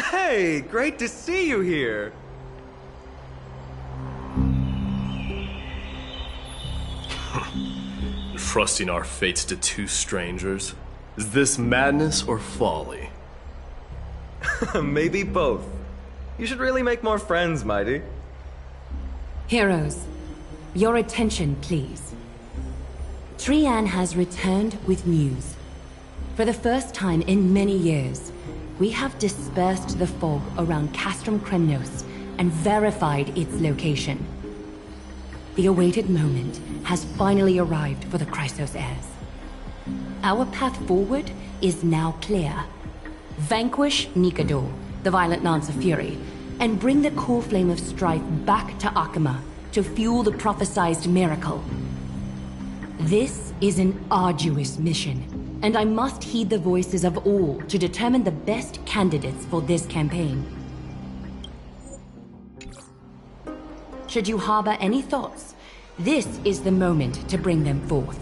Hey, great to see you here. Trusting our fates to two strangers? Is this madness or folly? Maybe both. You should really make more friends, Mighty. Heroes, your attention, please. Trian has returned with news. For the first time in many years, we have dispersed the fog around Castrum Kremnos and verified its location. The awaited moment has finally arrived for the Chrysos heirs. Our path forward is now clear. Vanquish Nikador, the Violent Lance of Fury, and bring the core flame of strife back to Akama to fuel the prophesized miracle. This is an arduous mission, and I must heed the voices of all to determine the best candidates for this campaign. Should you harbor any thoughts, this is the moment to bring them forth.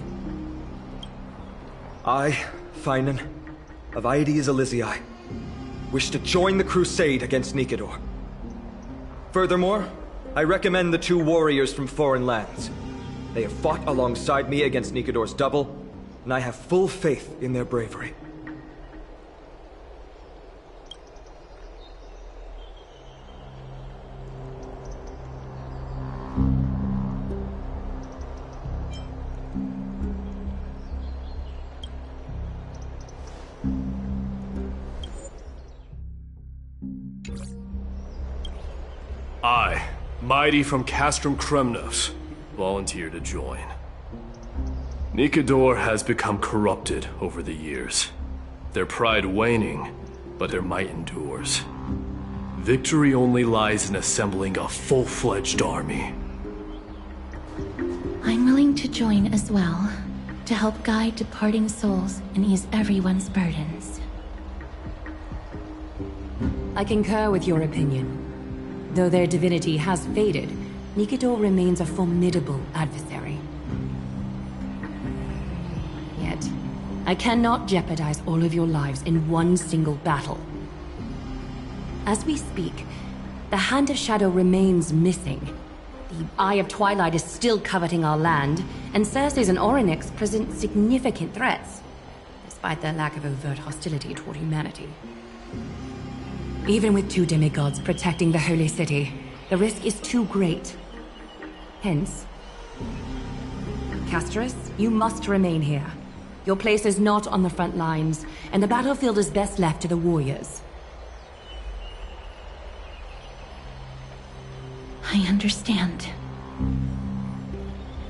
I, Finan, of Aedes Elysiae, wish to join the crusade against Nikador. Furthermore, I recommend the two warriors from foreign lands. They have fought alongside me against Nikador's double, and I have full faith in their bravery. I, Mighty from Castrum Kremnos, volunteer to join. Nikador has become corrupted over the years. Their pride waning, but their might endures. Victory only lies in assembling a full-fledged army. I'm willing to join as well, to help guide departing souls and ease everyone's burdens. I concur with your opinion. Though their divinity has faded, Nikador remains a formidable adversary. Yet, I cannot jeopardize all of your lives in one single battle. As we speak, the Hand of Shadow remains missing. The Eye of Twilight is still coveting our land, and Circes and Orynyx present significant threats, despite their lack of overt hostility toward humanity. Even with two demigods protecting the Holy City, the risk is too great. Hence, Casterus, you must remain here. Your place is not on the front lines, and the battlefield is best left to the warriors. I understand.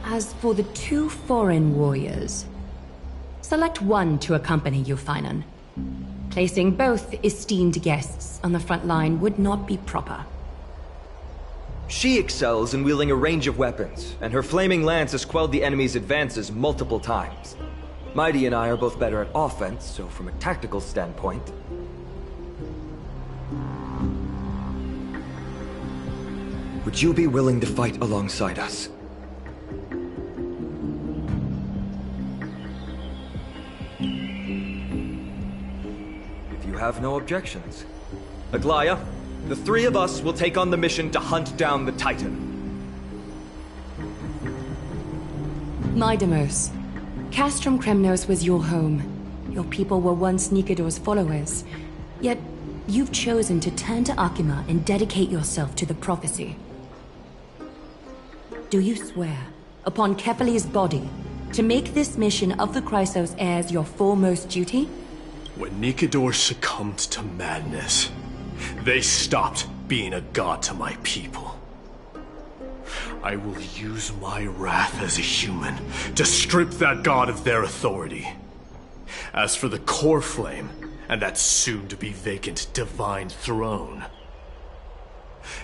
As for the two foreign warriors, select one to accompany you, Finan. Placing both esteemed guests on the front line would not be proper. She excels in wielding a range of weapons, and her flaming lance has quelled the enemy's advances multiple times. Mighty and I are both better at offense, so from a tactical standpoint... Would you be willing to fight alongside us? If you have no objections. Aglaya, the three of us will take on the mission to hunt down the Titan. Mydemos, Castrum Kremnos was your home. Your people were once Nikador's followers. Yet, you've chosen to turn to Akima and dedicate yourself to the prophecy. Do you swear, upon Kefali's body, to make this mission of the Chrysos heirs your foremost duty? When Nikador succumbed to madness, they stopped being a god to my people. I will use my wrath as a human to strip that god of their authority. As for the core flame, and that soon-to-be vacant divine throne,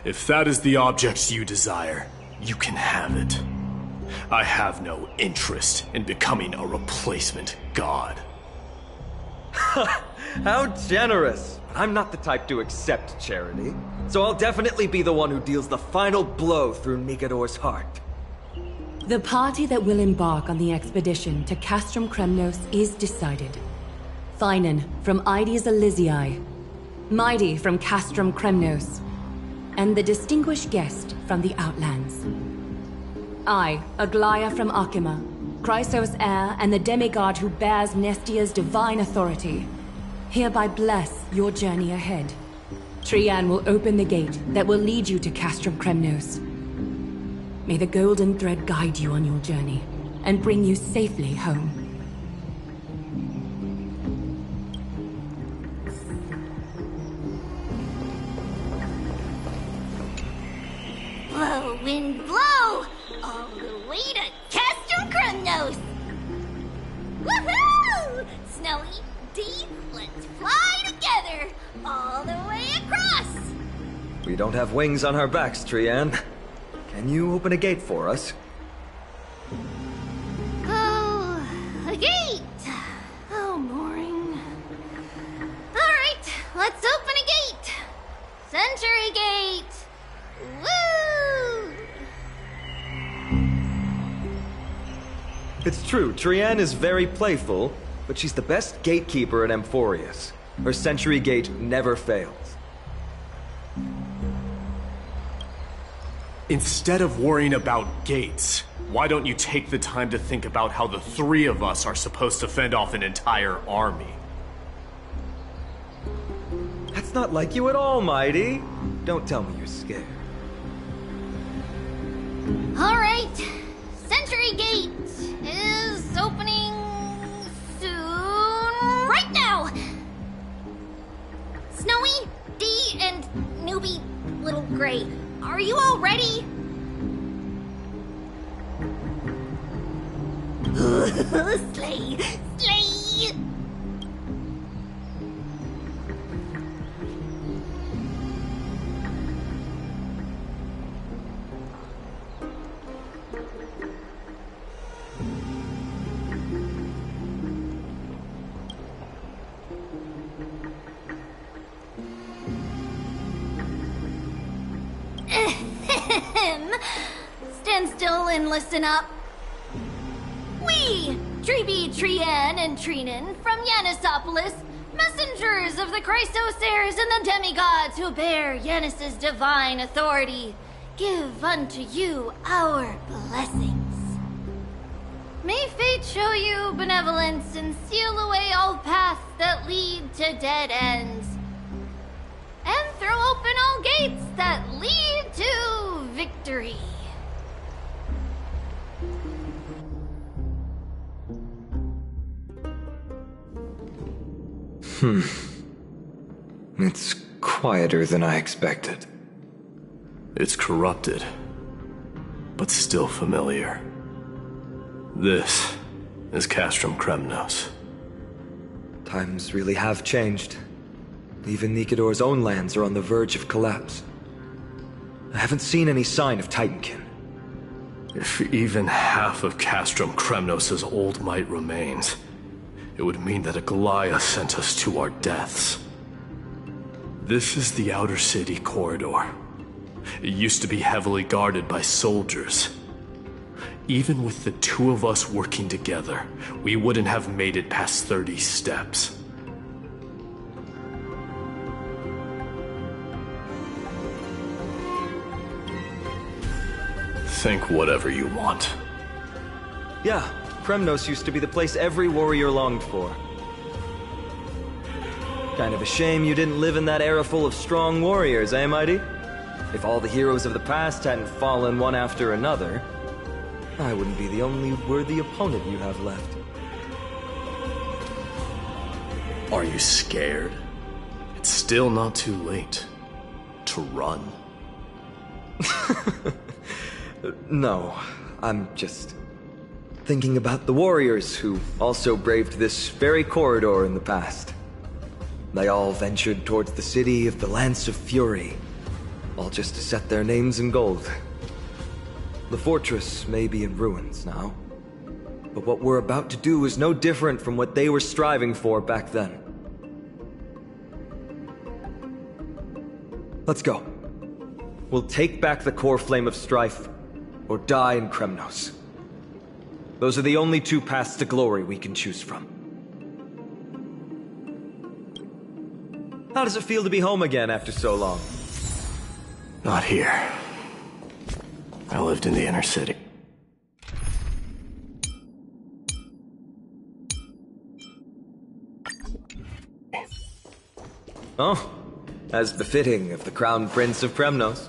if that is the object you desire, you can have it. I have no interest in becoming a replacement god. How generous! I'm not the type to accept charity, so I'll definitely be the one who deals the final blow through Nikador's heart. The party that will embark on the expedition to Castrum Kremnos is decided. Finan from Ides Elysiae, Mighty from Castrum Kremnos, and the distinguished guest from the Outlands. I, Aglaya from Akima, Chrysos' heir and the demigod who bears Nestia's divine authority, hereby bless your journey ahead. Trian will open the gate that will lead you to Castrum Kremnos. May the golden thread guide you on your journey and bring you safely home. Blow, wind, blow! All the way to Castrum Kremnos! Woohoo! Snowy, Dee, let's fly together! All the way across! We don't have wings on our backs, Trian. Can you open a gate for us? Oh, a gate! Oh, boring. Alright, let's open a gate! Century Gate! Woo! It's true, Trian is very playful, but she's the best gatekeeper at Amphorius. Her Century Gate never fails. Instead of worrying about gates, why don't you take the time to think about how the three of us are supposed to fend off an entire army? That's not like you at all, Mighty. Don't tell me you're scared. Alright, Century Gate is opening soon. Right now! Snowy, Dee, and newbie Little Gray, are already? Slay! Slay! Stand still and listen up. We, Treeby, Trian, and Trinin from Yanisopolis, messengers of the Chrysosairs and the demigods who bear Yanis's divine authority, give unto you our blessings. May fate show you benevolence and seal away all paths that lead to dead ends, and throw open all gates that lead to victory. It's quieter than I expected. It's corrupted, but still familiar. This is Castrum Kremnos. Times really have changed. Even Nikador's own lands are on the verge of collapse. I haven't seen any sign of Titankin. If even half of Castrum Kremnos' old might remains, it would mean that Aglaya sent us to our deaths. This is the Outer City corridor. It used to be heavily guarded by soldiers. Even with the two of us working together, we wouldn't have made it past 30 steps. Think whatever you want. Yeah, Kremnos used to be the place every warrior longed for. Kind of a shame you didn't live in that era full of strong warriors, eh, Mighty? If all the heroes of the past hadn't fallen one after another, I wouldn't be the only worthy opponent you have left. Are you scared? It's still not too late to run. No, I'm just thinking about the warriors who also braved this very corridor in the past. They all ventured towards the city of the Lance of Fury, all just to set their names in gold. The fortress may be in ruins now, but what we're about to do is no different from what they were striving for back then. Let's go. We'll take back the core flame of strife, or die in Kremnos. Those are the only two paths to glory we can choose from. How does it feel to be home again after so long? Not here. I lived in the inner city. Oh, as befitting of the Crown Prince of Kremnos.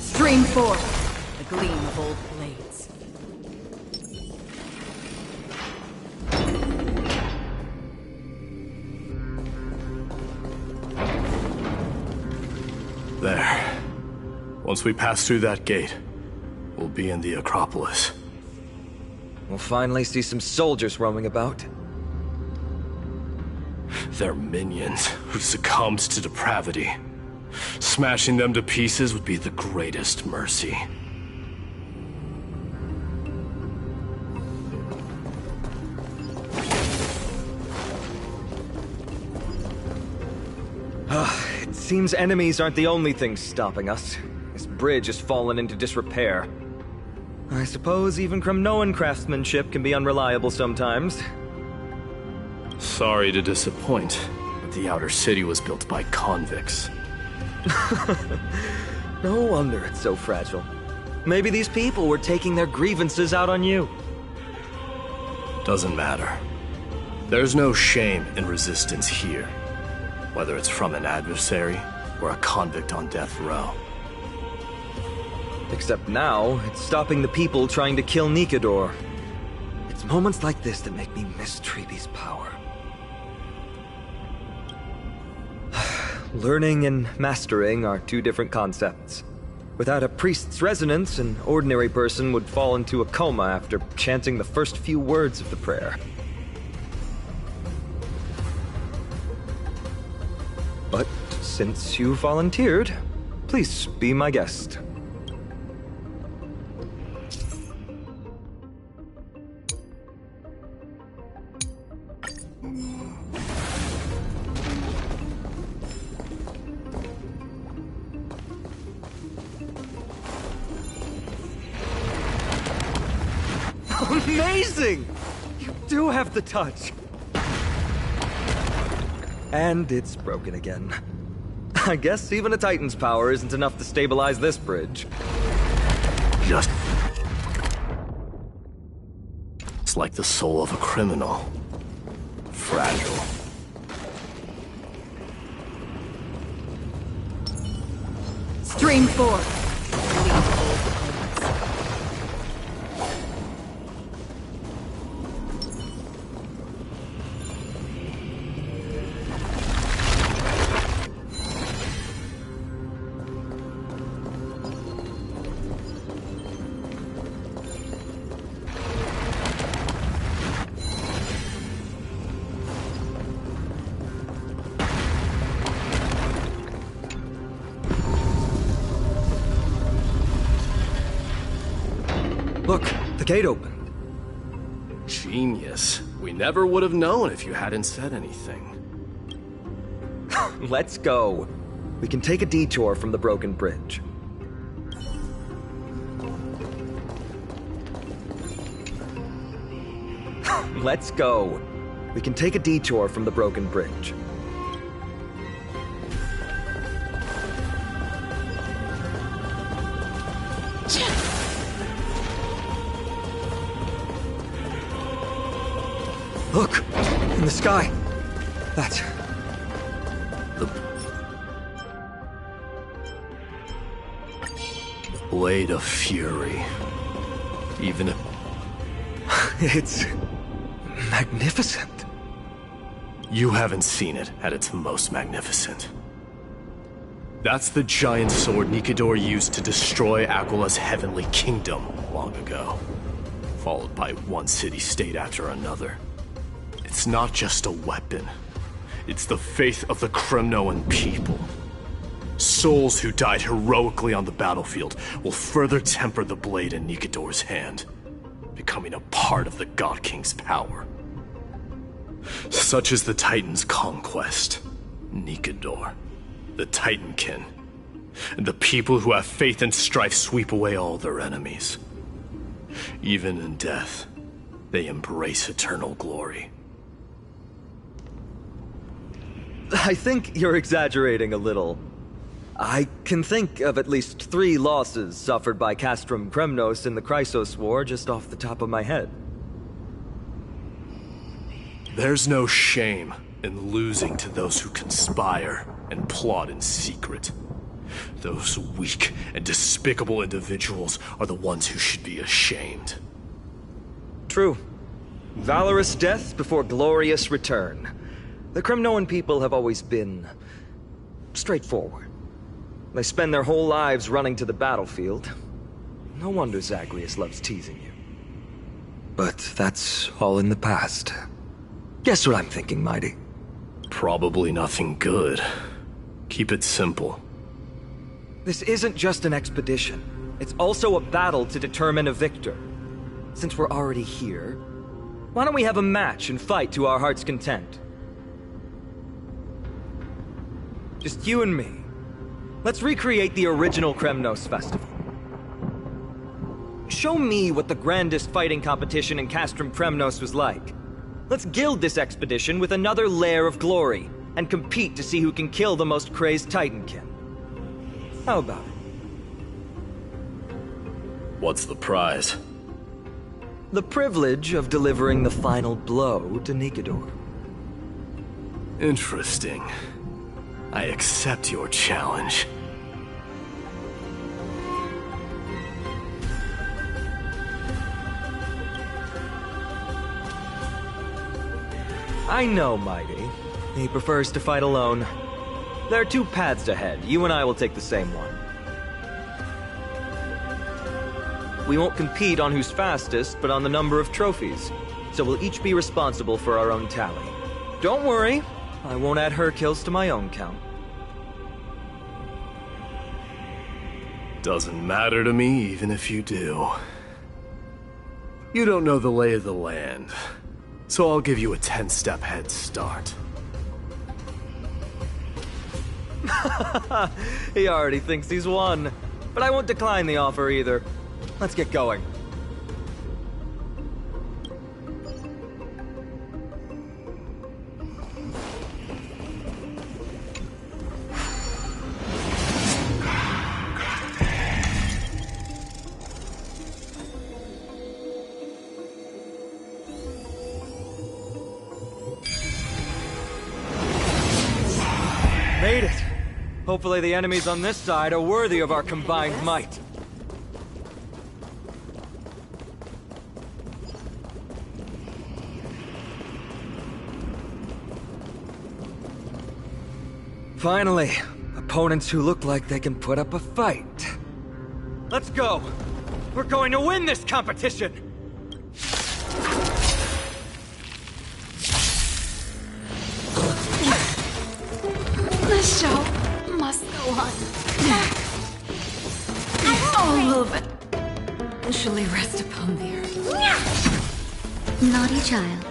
Stream forth the gleam of old blades. There. Once we pass through that gate, we'll be in the Acropolis. We'll finally see some soldiers roaming about. They're minions who succumbed to depravity. Smashing them to pieces would be the greatest mercy. It seems enemies aren't the only things stopping us. This bridge has fallen into disrepair. I suppose even Kremnoan craftsmanship can be unreliable sometimes. Sorry to disappoint, but the Outer City was built by convicts. No wonder it's so fragile. Maybe these people were taking their grievances out on you. Doesn't matter. There's no shame in resistance here, whether it's from an adversary or a convict on death row. Except now, it's stopping the people trying to kill Nikador. It's moments like this that make me miss Treebe's power. Learning and mastering are two different concepts. Without a priest's resonance, an ordinary person would fall into a coma after chanting the first few words of the prayer. But since you volunteered, please be my guest. Amazing! You do have the touch. And it's broken again. I guess even a Titan's power isn't enough to stabilize this bridge. Just... It's like the soul of a criminal. Fragile. Stream 4. Look, the gate open. Genius. We never would have known if you hadn't said anything. Let's go. We can take a detour from the broken bridge. Let's go. We can take a detour from the broken bridge. Look! In the sky! That's... The Blade of Fury. Even if... It's... magnificent. You haven't seen it at its most magnificent. That's the giant sword Nikador used to destroy Aquala's heavenly kingdom long ago, followed by one city-state after another. It's not just a weapon. It's the faith of the Kremnoan people. Souls who died heroically on the battlefield will further temper the blade in Nikador's hand, becoming a part of the God King's power. Such is the Titan's conquest. Nikador, the Titankin, and the people who have faith and strife sweep away all their enemies. Even in death, they embrace eternal glory. I think you're exaggerating a little. I can think of at least 3 losses suffered by Castrum Kremnos in the Chrysos War just off the top of my head. There's no shame in losing to those who conspire and plot in secret. Those weak and despicable individuals are the ones who should be ashamed. True. Valorous death before glorious return. The Kremnoan people have always been... straightforward. They spend their whole lives running to the battlefield. No wonder Zagreus loves teasing you. But that's all in the past. Guess what I'm thinking, Mighty? Probably nothing good. Keep it simple. This isn't just an expedition. It's also a battle to determine a victor. Since we're already here, why don't we have a match and fight to our heart's content? Just you and me. Let's recreate the original Kremnos festival. Show me what the grandest fighting competition in Castrum Kremnos was like. Let's gild this expedition with another layer of glory, and compete to see who can kill the most crazed Titankin. How about it? What's the prize? The privilege of delivering the final blow to Nikador. Interesting. I accept your challenge. I know, Mighty. He prefers to fight alone. There are two paths ahead. You and I will take the same one. We won't compete on who's fastest, but on the number of trophies. So we'll each be responsible for our own tally. Don't worry, I won't add her kills to my own count. Doesn't matter to me, even if you do. You don't know the lay of the land, so I'll give you a 10-step head start. He already thinks he's won. But I won't decline the offer either. Let's get going. Made it! Hopefully the enemies on this side are worthy of our combined might. Finally, opponents who look like they can put up a fight. Let's go! We're going to win this competition! The show must go on. All of it eventually rest upon the earth. Naughty child.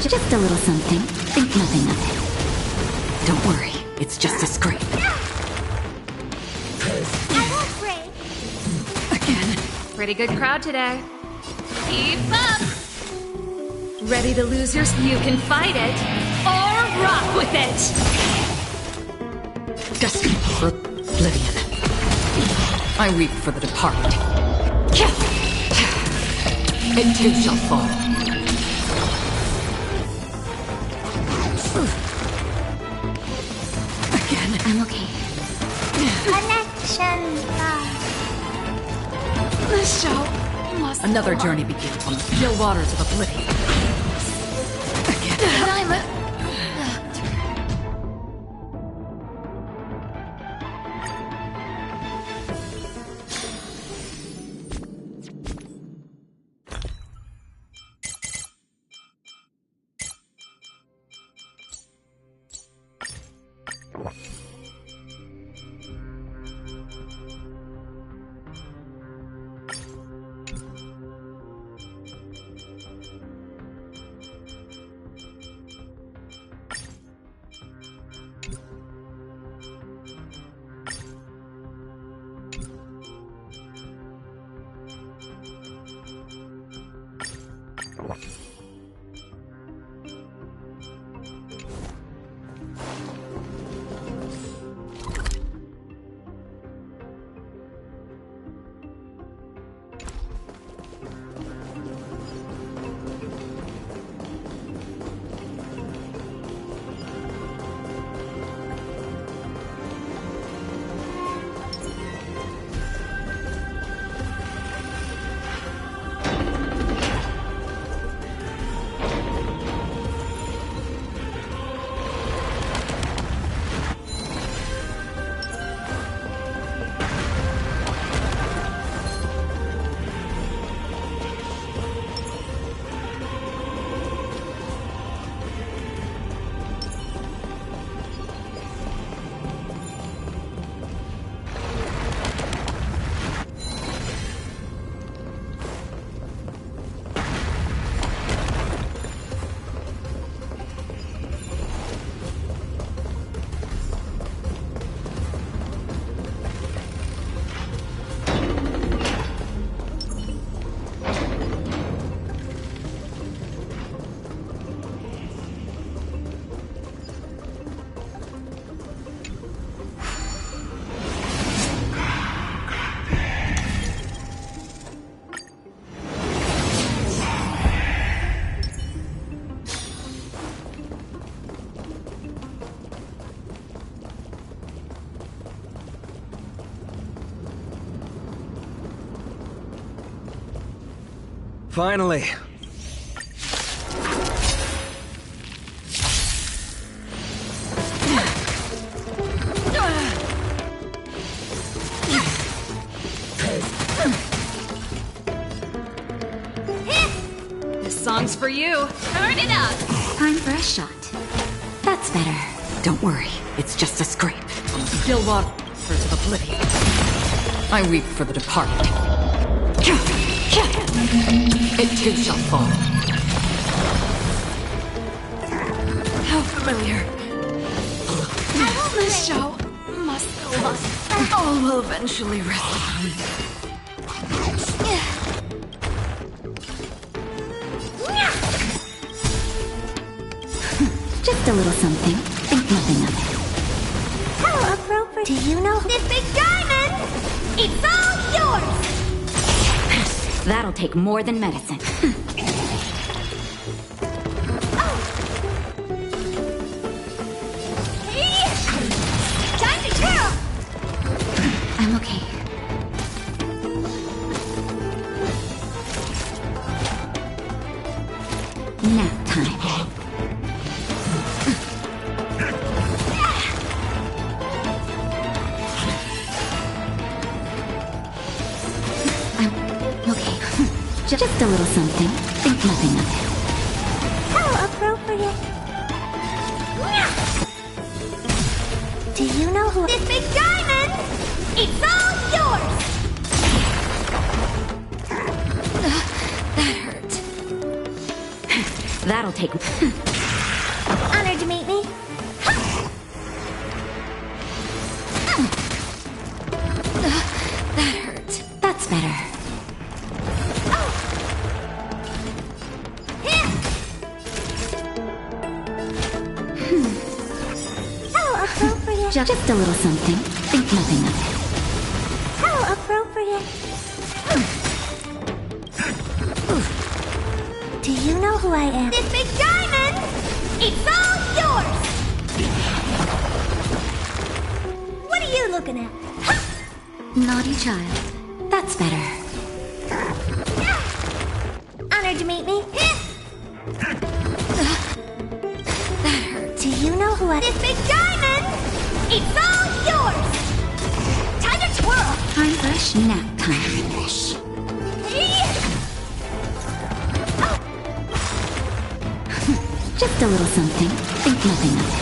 Just a little something. Think nothing of it. Don't worry, it's just a scrape. I won't break. Again. Pretty good crowd today. Keep up! Ready to lose your... You can fight it, or rock with it! Destiny for oblivion. I weep for the departed. It too shall fall. Again. I'm okay. Connection lost. The show must... Another journey begins on the still waters of oblivion. Again. I'm a... Finally. This song's for you. Turn it up. Time for a shot. That's better. Don't worry, it's just a scrape. Stillwater of oblivion. I weep for the departed. It too shall fall. How familiar. This show must go on. All will eventually rest. Just a little something. Think nothing of it. How appropriate. Do you know this big diamond? It's all yours! That'll take more than medicine. Time to twirl! I'm okay. Nap time. Okay. Just a little something. Think nothing of it. How appropriate. Do you know who this big diamond? It's all yours! That hurt. That'll take... Honored to meet me. That hurt. That's better. How appropriate. Just a little something. Think nothing of it. How appropriate. Do you know who I am? This big diamond! It's all yours! What are you looking at? Naughty child. That's better. Honored to meet me. That hurt. Do you know who I am? This big diamond! It's all yours! Time to twirl! Time for a nap time. Just a little something. Think nothing of it.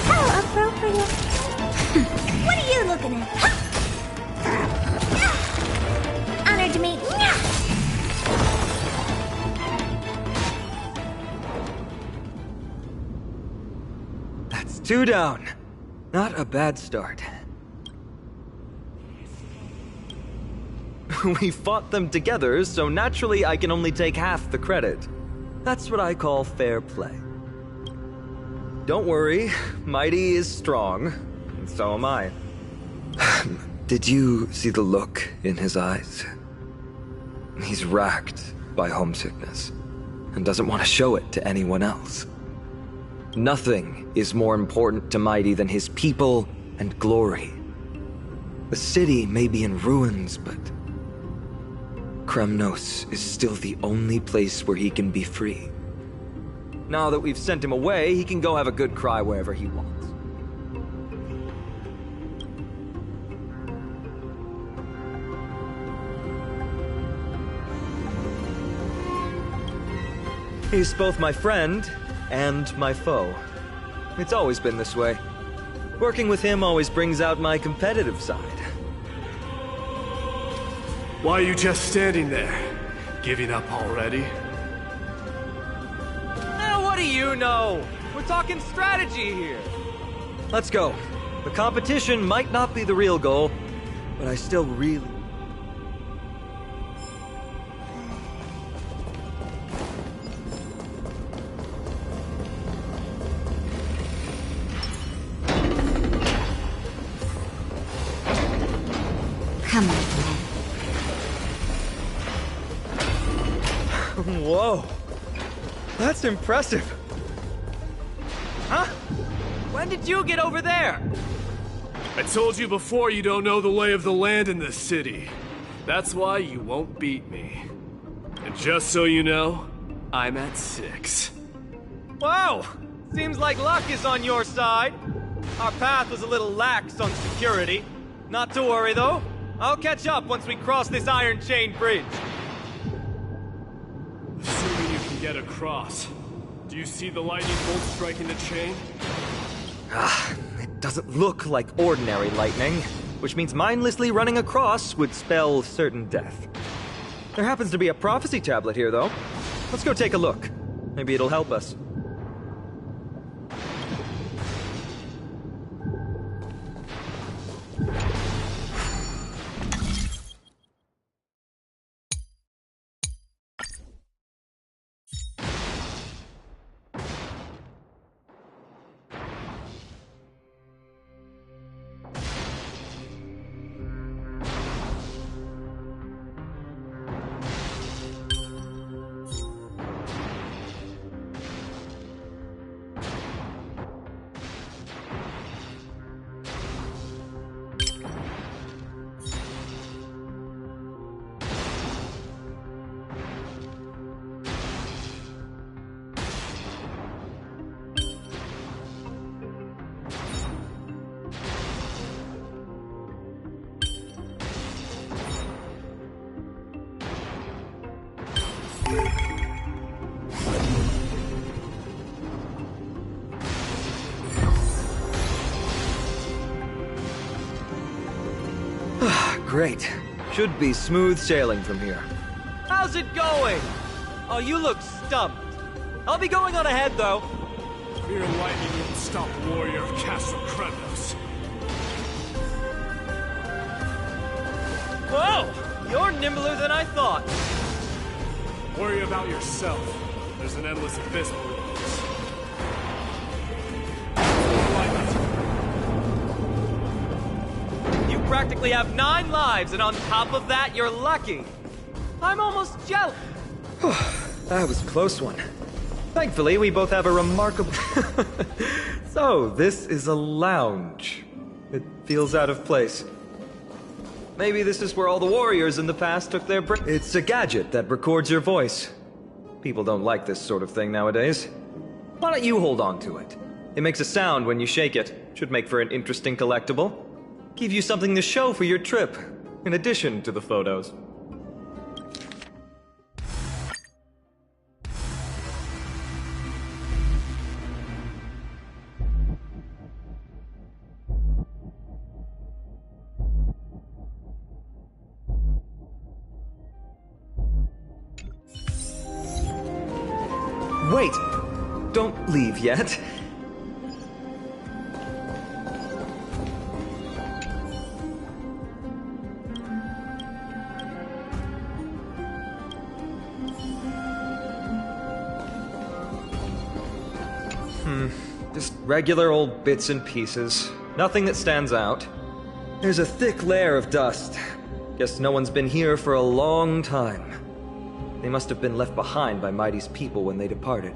How appropriate. What are you looking at? Honored to meet. That's 2 down. Not a bad start. We fought them together, so naturally I can only take half the credit. That's what I call fair play. Don't worry, Mighty is strong, and so am I. Did you see the look in his eyes? He's racked by homesickness, and doesn't want to show it to anyone else. Nothing is more important to Mighty than his people and glory. The city may be in ruins, but Kremnos is still the only place where he can be free. Now that we've sent him away, he can go have a good cry wherever he wants. He's both my friend and my foe. It's always been this way. Working with him always brings out my competitive side. Why are you just standing there? Giving up already? Now, what do you know? We're talking strategy here. Let's go. The competition might not be the real goal, but I still really... Come on, Glenn. Whoa. That's impressive. Huh? When did you get over there? I told you before you don't know the lay of the land in this city. That's why you won't beat me. And just so you know, I'm at 6. Wow! Seems like luck is on your side. Our path was a little lax on security. Not to worry, though. I'll catch up once we cross this iron chain bridge. Assuming you can get across. Do you see the lightning bolt striking the chain? It doesn't look like ordinary lightning, which means mindlessly running across would spell certain death. There happens to be a prophecy tablet here, though. Let's go take a look. Maybe it'll help us. Great. Should be smooth sailing from here. How's it going? Oh, you look stumped. I'll be going on ahead, though. Fear and lightning wouldn't stop the warrior of Castle Kremnos. Whoa! You're nimbler than I thought. Worry about yourself. There's an endless abyss below us. You practically have 9 lives, and on top of that, you're lucky. I'm almost jealous. That was a close one. Thankfully, we both have a remarkable... So, this is a lounge. It feels out of place. Maybe this is where all the warriors in the past took their break. It's a gadget that records your voice. People don't like this sort of thing nowadays. Why don't you hold on to it? It makes a sound when you shake it. Should make for an interesting collectible. Give you something to show for your trip, in addition to the photos. Wait! Don't leave yet. Just regular old bits and pieces. Nothing that stands out. There's a thick layer of dust. Guess no one's been here for a long time. They must have been left behind by Mighty's people when they departed.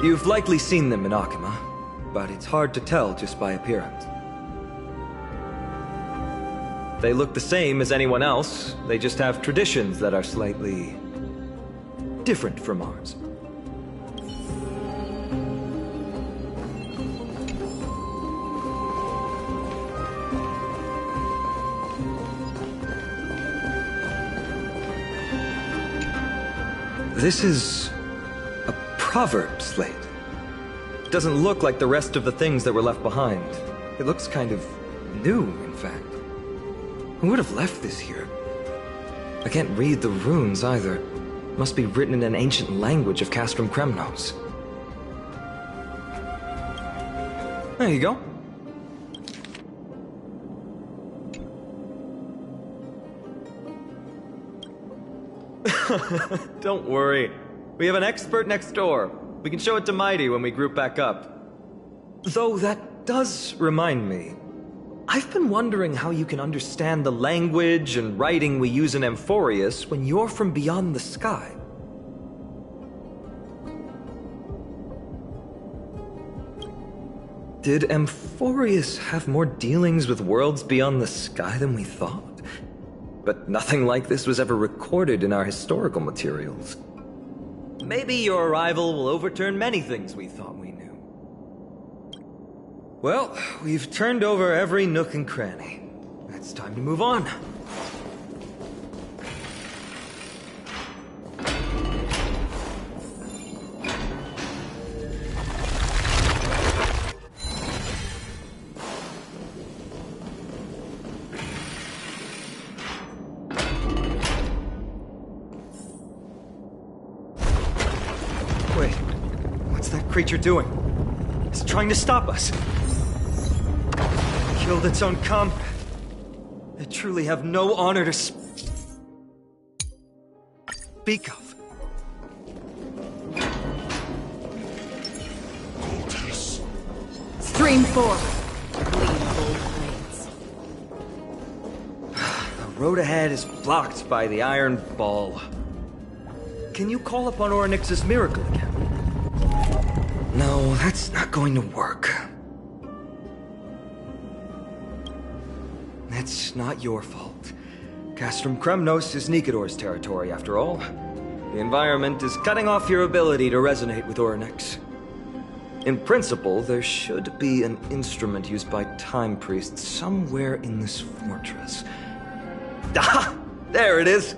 You've likely seen them in Akima, but it's hard to tell just by appearance. They look the same as anyone else, they just have traditions that are slightly different from ours. This is a proverb slate. It doesn't look like the rest of the things that were left behind. It looks kind of new, in fact. Who would have left this here? I can't read the runes either. Must be written in an ancient language of Castrum Kremnos. There you go. Don't worry. We have an expert next door. We can show it to Mighty when we group back up. Though that does remind me. I've been wondering how you can understand the language and writing we use in Amphorius when you're from beyond the sky. Did Amphorius have more dealings with worlds beyond the sky than we thought? but nothing like this was ever recorded in our historical materials. Maybe your arrival will overturn many things we thought we knew. Well, we've turned over every nook and cranny. It's time to move on. Wait, what's that creature doing? It's trying to stop us. Killed its own comrade. They truly have no honor to speak of. Stream 4. Bleed bold blades. The road ahead is blocked by the iron ball. Can you call upon Orynyx's miracle again? No, that's not going to work. It's not your fault. Castrum Kremnos is Nikador's territory, after all. The environment is cutting off your ability to resonate with Orynyx. In principle, there should be an instrument used by time priests somewhere in this fortress. Ah! There it is!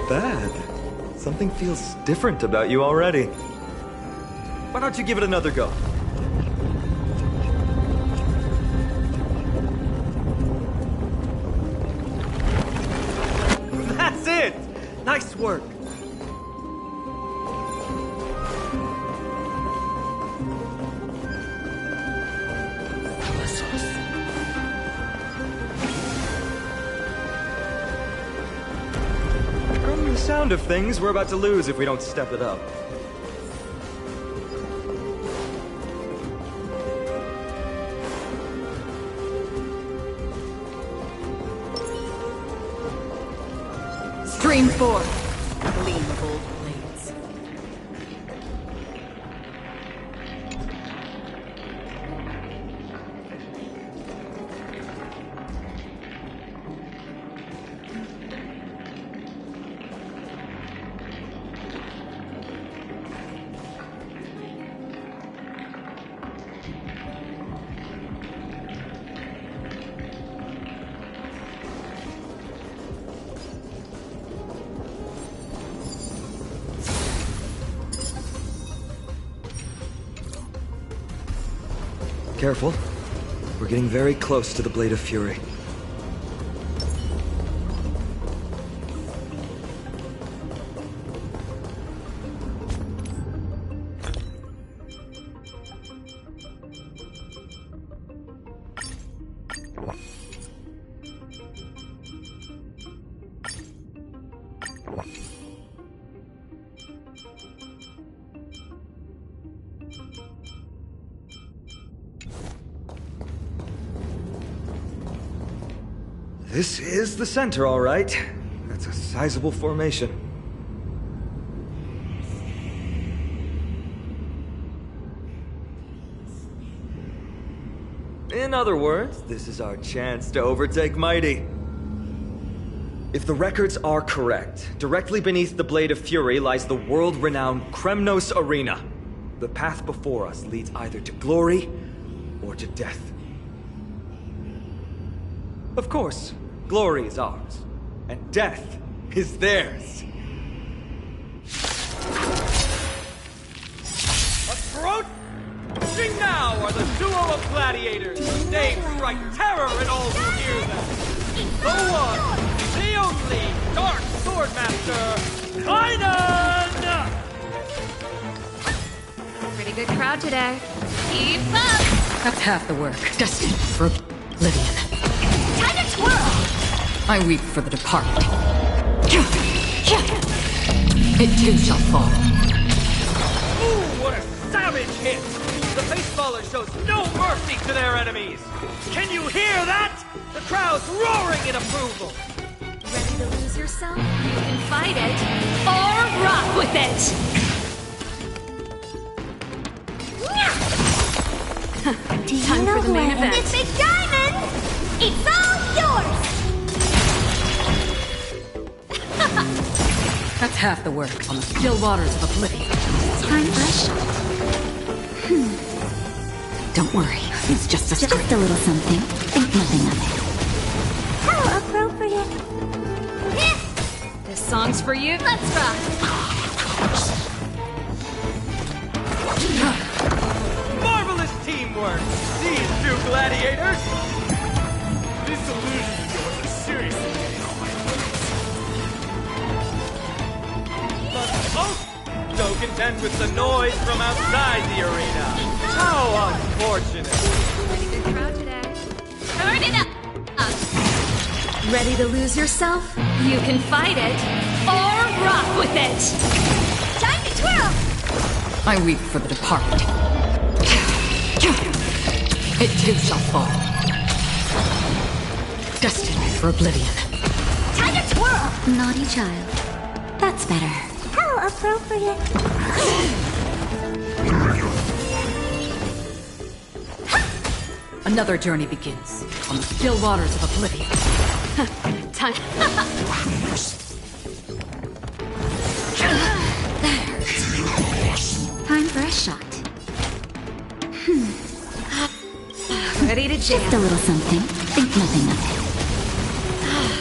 Bad. Something feels different about you already. Why don't you give it another go? That's it! Nice work! From the sound of things, we're about to lose if we don't step it up. Stream 4. Gleam bold blades. Careful. We're getting very close to the Blade of Fury. This is the center, all right. That's a sizable formation. In other words, this is our chance to overtake Mighty. If the records are correct, directly beneath the Blade of Fury lies the world-renowned Kremnos Arena. The path before us leads either to glory or to death. Of course, glory is ours, and death is theirs. Approaching now are the duo of gladiators. They strike terror in all who hear them. The one, the only, Dark Swordmaster, Kainen! Pretty good crowd today. Keep up! That's half the work. Destined for oblivion. Time to twirl! I weep for the departed. It too shall fall. Ooh, what a savage hit! The baseball Brawler shows no mercy to their enemies! Can you hear that? The crowd's roaring in approval! Ready to lose yourself? You can fight it, or rock with it! Do you Time know for the who main I am? event. It's Big Diamond! It's all yours! That's half the work on the still waters of oblivion. Time for a shot. Don't worry, it's just a Just scrape. a little something. Think nothing of it. How appropriate. This song's for you. Let's rock! Marvelous teamwork! These two gladiators! This illusion of yours is seriously getting on my But most don't contend with the noise from outside the arena. How unfortunate! Pretty good crowd today. Turn it up! Ready to lose yourself? You can fight it, or rock with it! Time to twirl! I weep for the departed. It too shall fall. Destined for oblivion. Time to twirl! Naughty child. That's better. How appropriate. Another journey begins on the still waters of oblivion. Time. Time for a shot. Ready to Just a jam. little something. Think nothing of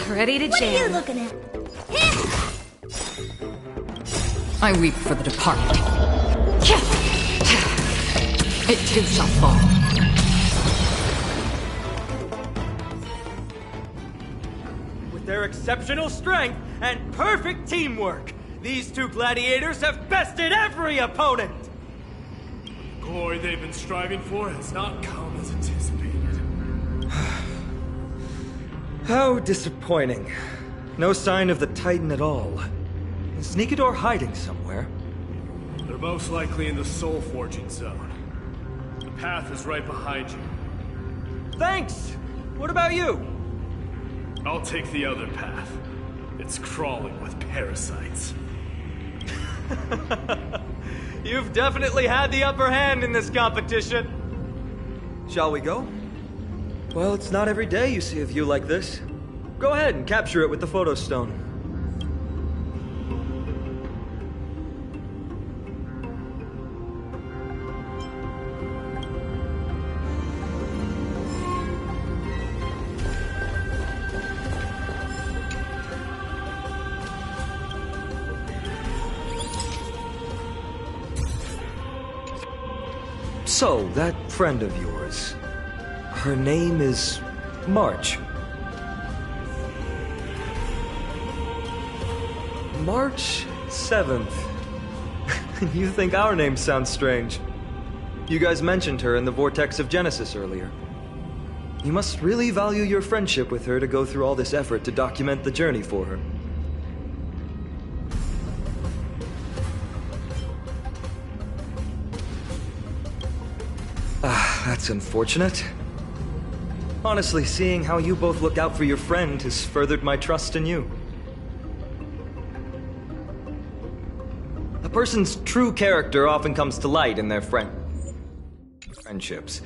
it. Ready to What are you jam. looking at? I weep for the departed. It too shall fall. With their exceptional strength and perfect teamwork, these two gladiators have bested every opponent! The glory they've been striving for has not come as anticipated. How disappointing. No sign of the Titan at all. Is Nikador hiding somewhere? They're most likely in the soul forging zone. The path is right behind you. Thanks! What about you? I'll take the other path. It's crawling with parasites. You've definitely had the upper hand in this competition. Shall we go? Well, it's not every day you see a view like this. Go ahead and capture it with the photo stone. So, that friend of yours, her name is March. March 7th. You think our names sound strange? You guys mentioned her in the Vortex of Genesis earlier. You must really value your friendship with her to go through all this effort to document the journey for her. That's unfortunate. Honestly, seeing how you both look out for your friend has furthered my trust in you. A person's true character often comes to light in their friendships.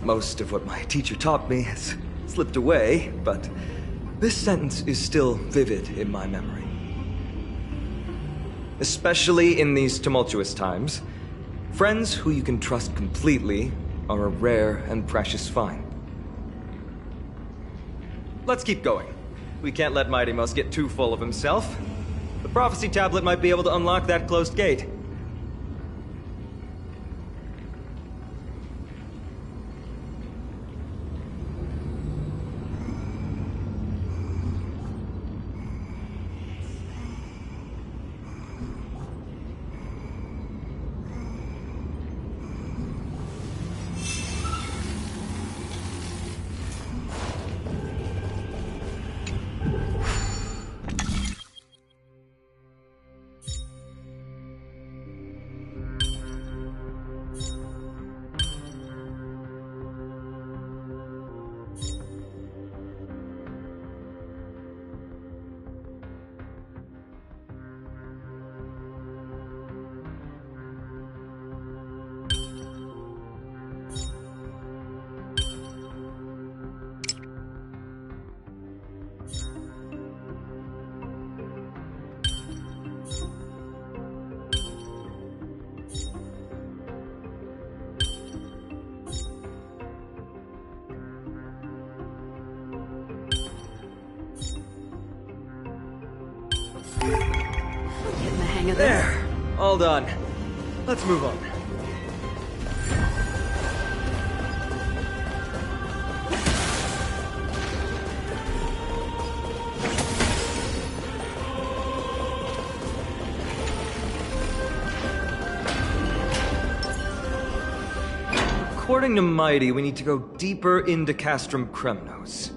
Most of what my teacher taught me has slipped away, but this sentence is still vivid in my memory. Especially in these tumultuous times, friends who you can trust completely are a rare and precious find. Let's keep going. We can't let Mighty Mouse get too full of himself. The prophecy tablet might be able to unlock that closed gate. Getting the hang of this. There! All done. Let's move on. According to Mighty, we need to go deeper into Castrum Kremnos.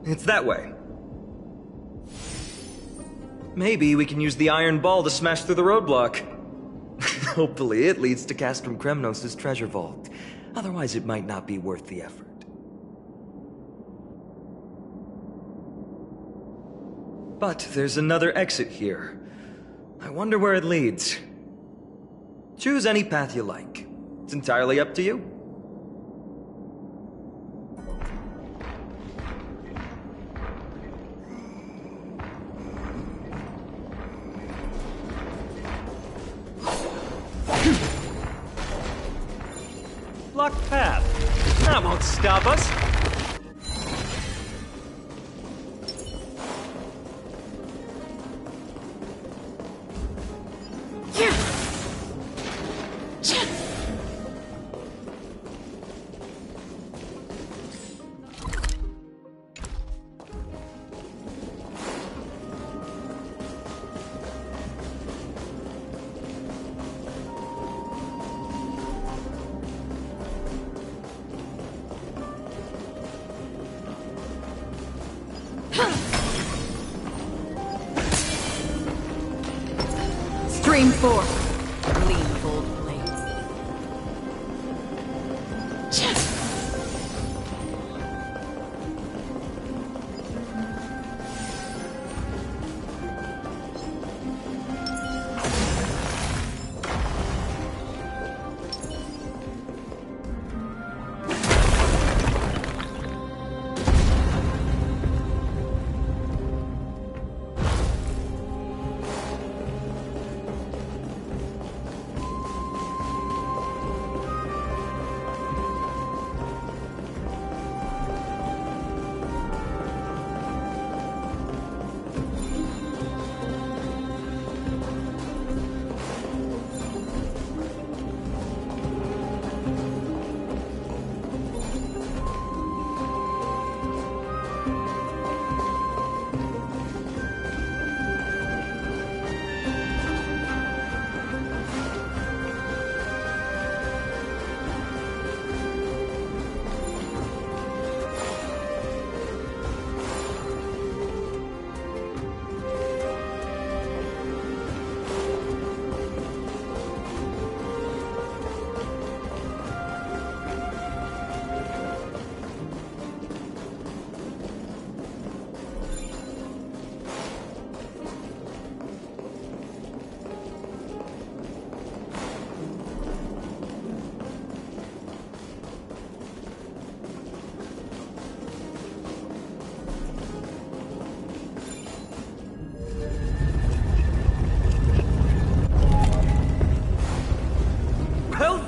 It's that way. Maybe we can use the iron ball to smash through the roadblock. Hopefully it leads to Castrum Kremnos' treasure vault. Otherwise it might not be worth the effort. But there's another exit here. I wonder where it leads. Choose any path you like. It's entirely up to you. Blocked path. That won't stop us. Stream forth. Gleam bold blades.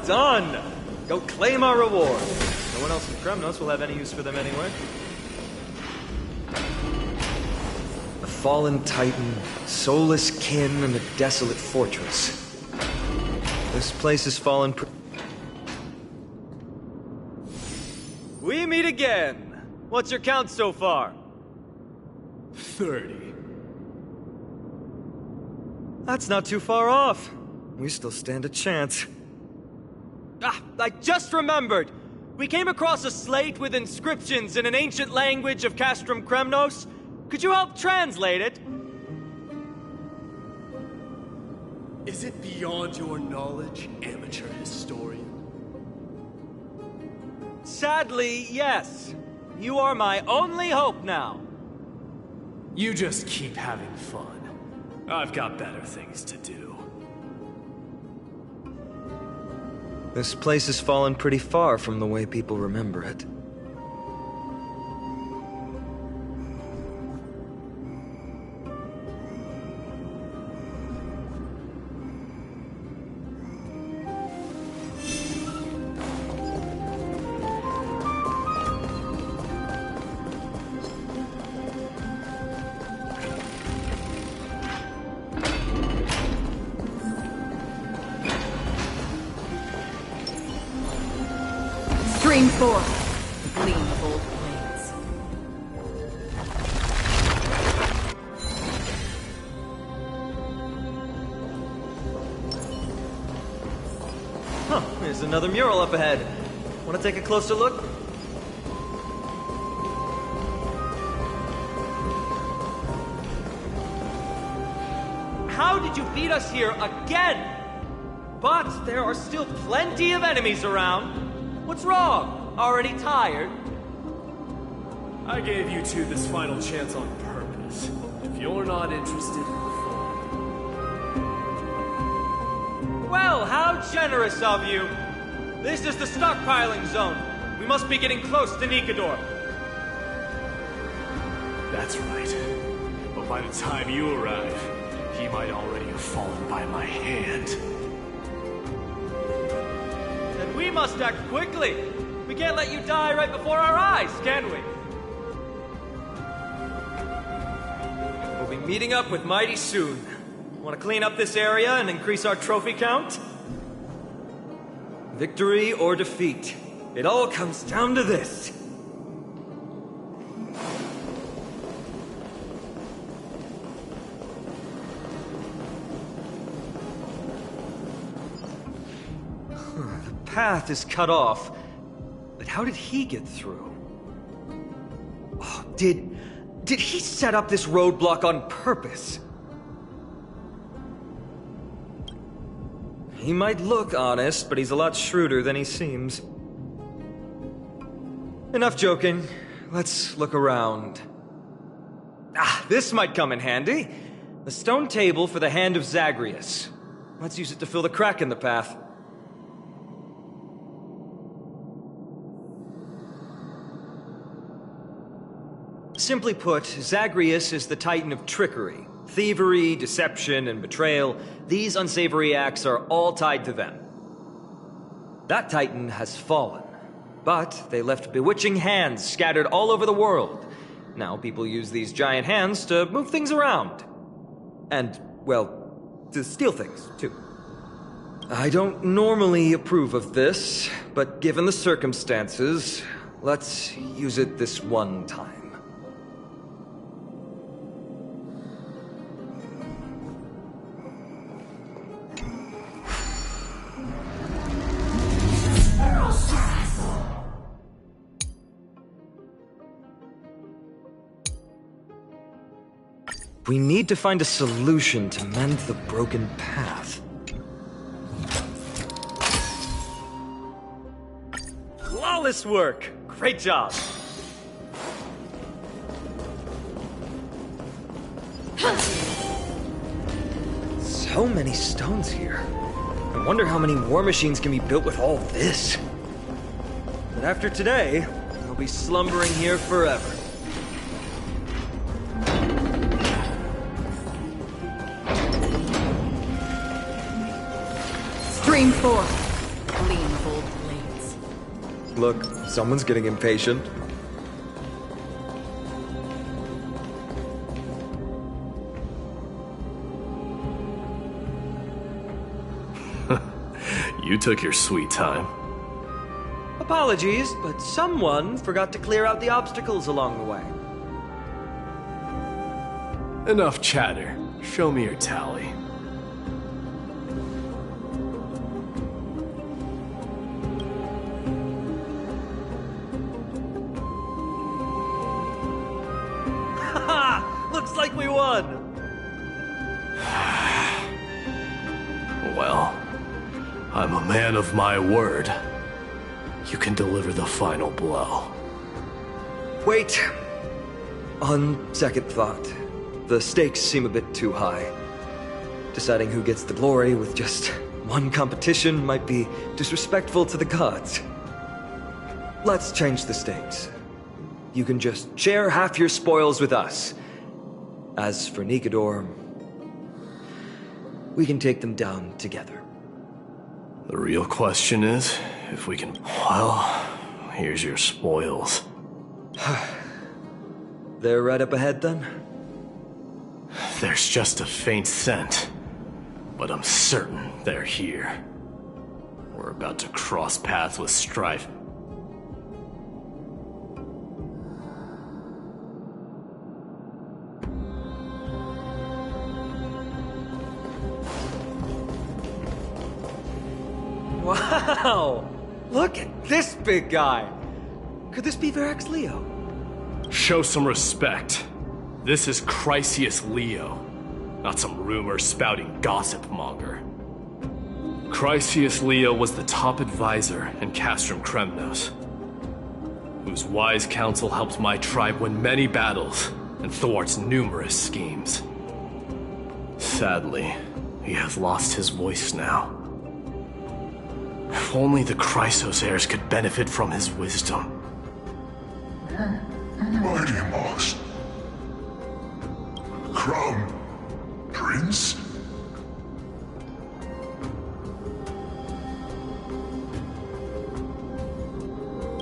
Done! Go claim our reward. No one else in Kremnos will have any use for them anyway. A fallen titan, soulless kin, and a desolate fortress. This place has fallen We meet again! What's your count so far? 30. That's not too far off. We still stand a chance. Ah, I just remembered! We came across a slate with inscriptions in an ancient language of Castrum Kremnos. Could you help translate it? Is it beyond your knowledge, amateur historian? Sadly, yes. You are my only hope now. You just keep having fun. I've got better things to do. This place has fallen pretty far from the way people remember it. Stream 4. Gleam of old blades. Huh, there's another mural up ahead. Want to take a closer look? How did you beat us here again? But there are still plenty of enemies around. What's wrong? Already tired? I gave you two this final chance on purpose. If you're not interested, Well, how generous of you! This is the stockpiling zone. We must be getting close to Nikador. that's right. But by the time you arrive, he might already have fallen by my hand. Then we must act quickly. We can't let you die right before our eyes, can we? We'll be meeting up with Mighty soon. Want to clean up this area and increase our trophy count? Victory or defeat. It all comes down to this. The path is cut off. But how did he get through? Oh, did he set up this roadblock on purpose? He might look honest, but he's a lot shrewder than he seems. Enough joking. Let's look around. Ah, this might come in handy. A stone table for the Hand of Zagreus. Let's use it to fill the crack in the path. Simply put, Zagreus is the titan of trickery. Thievery, deception, and betrayal, these unsavory acts are all tied to them. That titan has fallen, but they left bewitching hands scattered all over the world. Now people use these giant hands to move things around. And, well, to steal things, too. I don't normally approve of this, but given the circumstances, let's use it this one time. We need to find a solution to mend the broken path. Flawless work! Great job! So many stones here. I wonder how many war machines can be built with all this. But after today, they'll be slumbering here forever. Stream 4. Gleam of old blades. Look, someone's getting impatient. You took your sweet time. Apologies, but someone forgot to clear out the obstacles along the way. Enough chatter. Show me your tally. Looks like we won! Well, I'm a man of my word. You can deliver the final blow. Wait. On second thought, the stakes seem a bit too high. Deciding who gets the glory with just one competition might be disrespectful to the gods. Let's change the stakes. You can just share half your spoils with us. As for Nikador, we can take them down together. The real question is, if we can... Well, here's your spoils. They're right up ahead, then? There's just a faint scent, but I'm certain they're here. We're about to cross paths with strife. Wow! Look at this big guy! Could this be Varric's Leo? Show some respect. This is Chrysius Leo, not some rumor-spouting gossip monger. Chrysius Leo was the top advisor in Castrum Kremnos, whose wise counsel helped my tribe win many battles and thwarts numerous schemes. Sadly, he has lost his voice now. If only the Chrysos heirs could benefit from his wisdom. Mighty Moss. Crown Prince?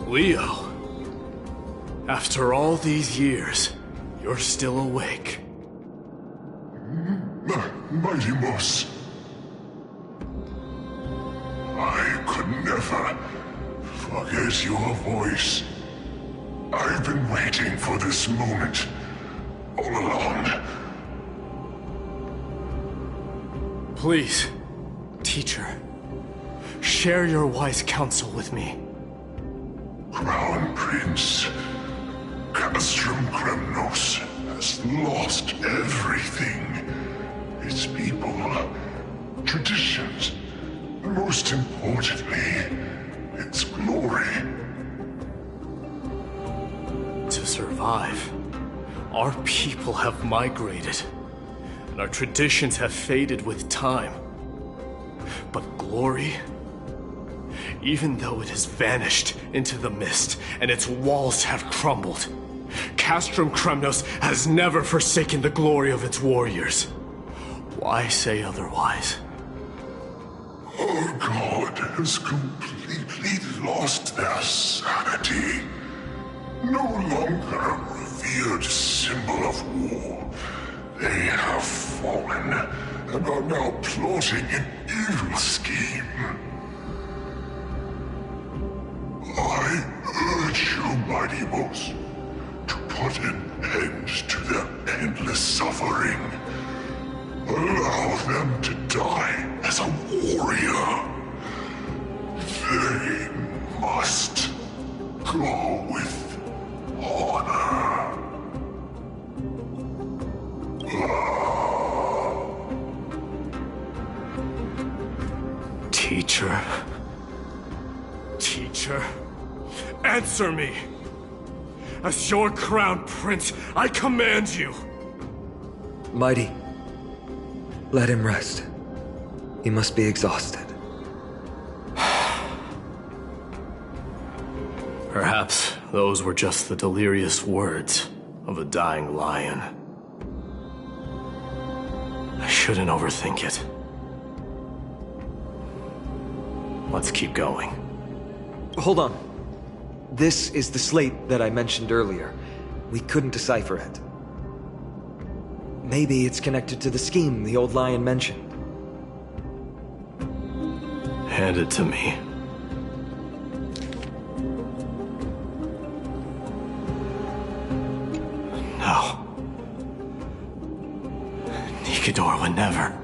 Leo, after all these years, you're still awake. Mighty Moss. I could never forget your voice. I've been waiting for this moment all along. Please, teacher, share your wise counsel with me. Crown Prince, Castrum Kremnos has lost everything. Its people, traditions, and most importantly, its glory. To survive, our people have migrated, and our traditions have faded with time. But glory, even though it has vanished into the mist and its walls have crumbled, Castrum Kremnos has never forsaken the glory of its warriors. Why say otherwise? Our god has completely lost their sanity. No longer a revered symbol of war, they have fallen and are now plotting an evil scheme. I urge you, Mighty Moss, to put an end to their endless suffering. Allow them to die as a warrior. They must go with honor. Teacher? Teacher? Answer me! As your crown prince, I command you! Mighty, let him rest. He must be exhausted. Perhaps those were just the delirious words of a dying lion. I shouldn't overthink it. Let's keep going. Hold on. This is the slate that I mentioned earlier. We couldn't decipher it. Maybe it's connected to the scheme the old lion mentioned. Hand it to me. No. Nikador would never.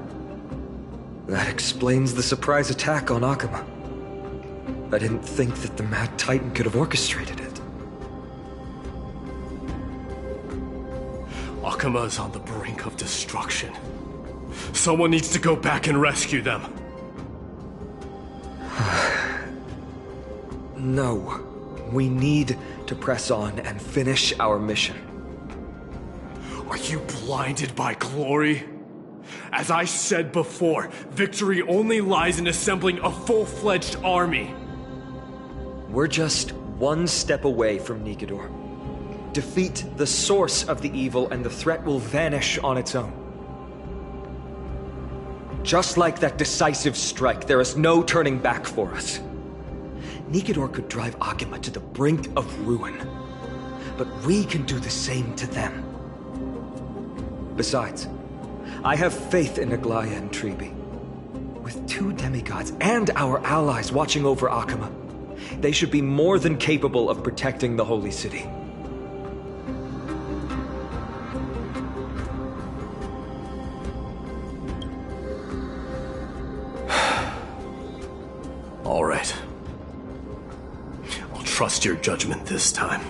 That explains the surprise attack on Akama. I didn't think that the Mad Titan could have orchestrated it. Akama is on the brink of destruction. Someone needs to go back and rescue them. No. We need to press on and finish our mission. Are you blinded by glory? As I said before, victory only lies in assembling a full-fledged army. We're just one step away from Nikador. Defeat the source of the evil and the threat will vanish on its own. Just like that decisive strike, there is no turning back for us. Nikador could drive Akama to the brink of ruin, but we can do the same to them. Besides, I have faith in Aglaya and Tribi. With two demigods and our allies watching over Akama, they should be more than capable of protecting the Holy City. trust your judgment this time.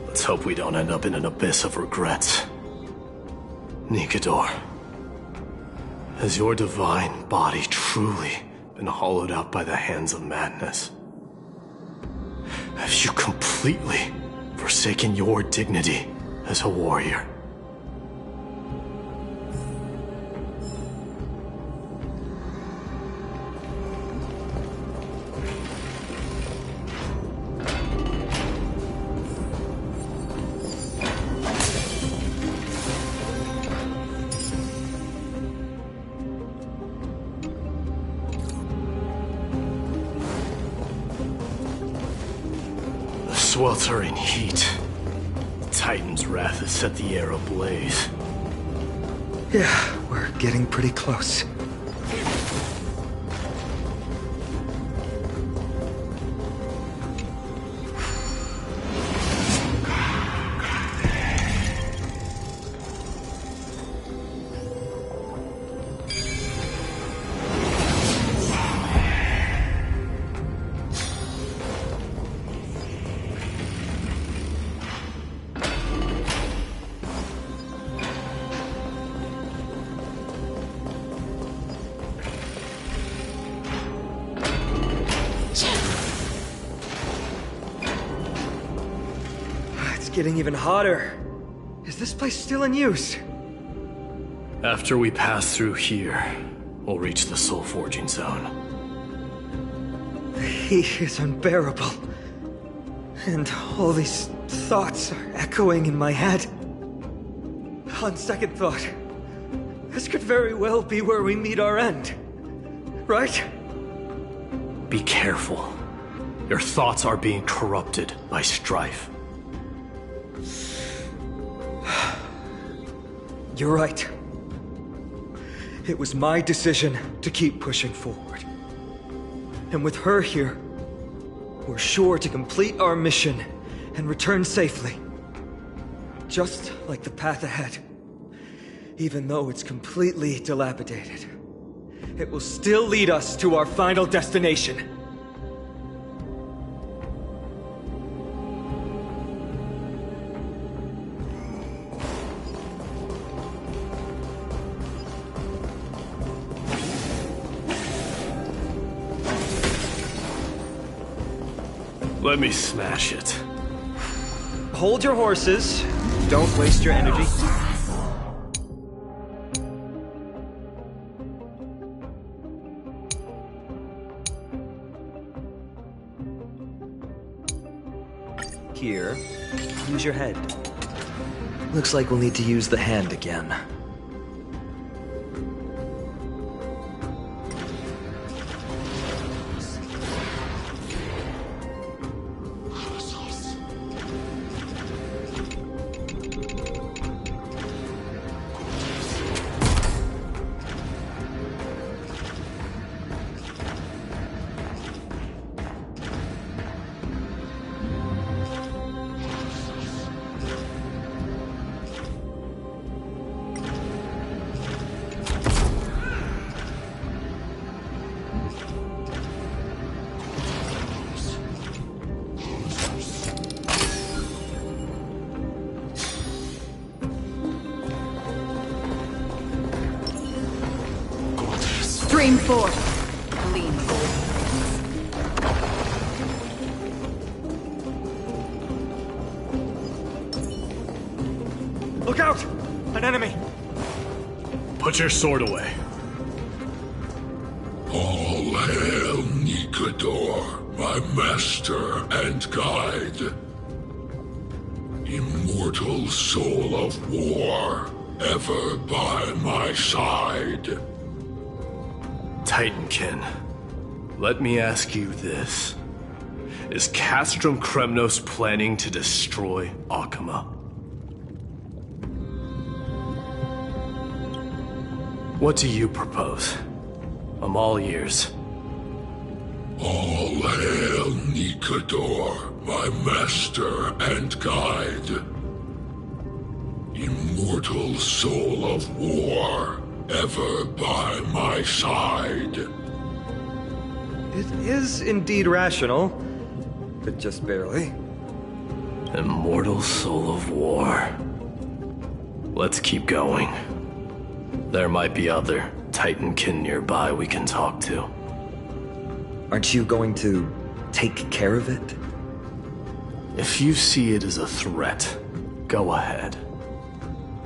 Let's hope we don't end up in an abyss of regrets. Nikador, has your divine body truly been hollowed out by the hands of madness? Have you completely forsaken your dignity as a warrior? Sweltering heat. Titan's wrath has set the air ablaze. Yeah, we're getting pretty close. Getting even hotter. Is this place still in use? After we pass through here, we'll reach the soul forging zone. The heat is unbearable. And all these thoughts are echoing in my head. On second thought, this could very well be where we meet our end. Right? Be careful. Your thoughts are being corrupted by strife. You're right. It was my decision to keep pushing forward. And with her here, we're sure to complete our mission and return safely. Just like the path ahead. Even though it's completely dilapidated, it will still lead us to our final destination. Let me smash it. Hold your horses. Don't waste your energy. Here, use your head. Looks like we'll need to use the hand again. Stream forth. Lean. Look out! An enemy! Put your sword away. All hail Nikador, my master and guide. Immortal soul of war, ever by my side. Titankin, let me ask you this. Is Castrum Kremnos planning to destroy Akama? What do you propose? I'm all ears. All hail Nikador, my master and guide. Immortal soul of war, ever by my side. It is indeed rational, but just barely. Immortal soul of war. Let's keep going. There might be other Titankin nearby we can talk to. Aren't you going to take care of it? If you see it as a threat, go ahead.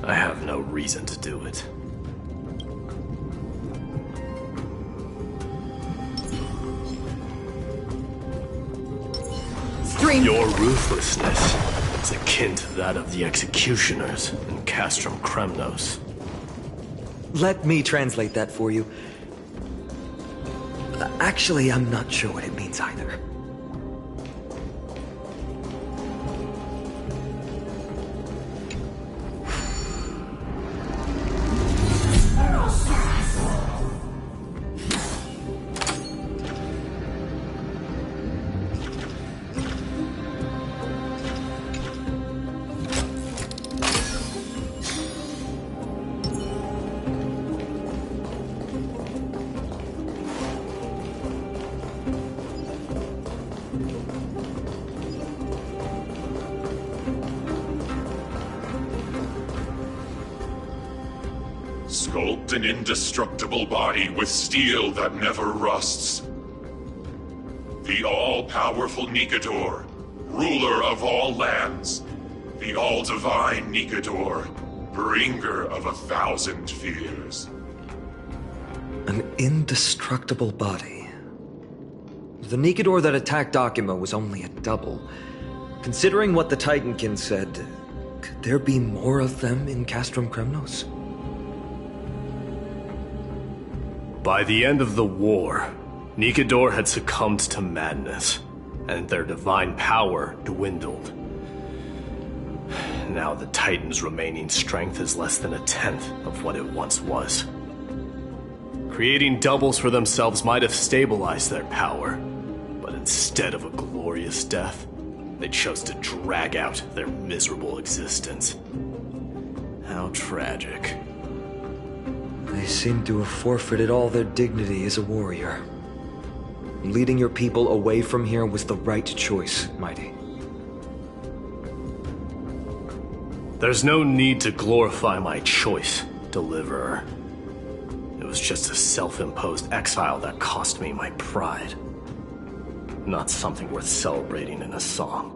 I have no reason to do it. Your ruthlessness is akin to that of the executioners in Castrum Kremnos. Let me translate that for you. Actually, I'm not sure what it means either. Sculpt an indestructible body with steel that never rusts. The all-powerful Nikador, ruler of all lands. The all-divine Nikador, bringer of 1,000 fears. An indestructible body. The Nikador that attacked Akima was only a double. Considering what the Titankin said, could there be more of them in Castrum Kremnos? By the end of the war, Nikador had succumbed to madness, and their divine power dwindled. Now the Titan's remaining strength is less than 1/10 of what it once was. Creating doubles for themselves might have stabilized their power, but instead of a glorious death, they chose to drag out their miserable existence. How tragic. They seem to have forfeited all their dignity as a warrior. Leading your people away from here was the right choice, Mighty. There's no need to glorify my choice, Deliverer. It was just a self-imposed exile that cost me my pride. Not something worth celebrating in a song.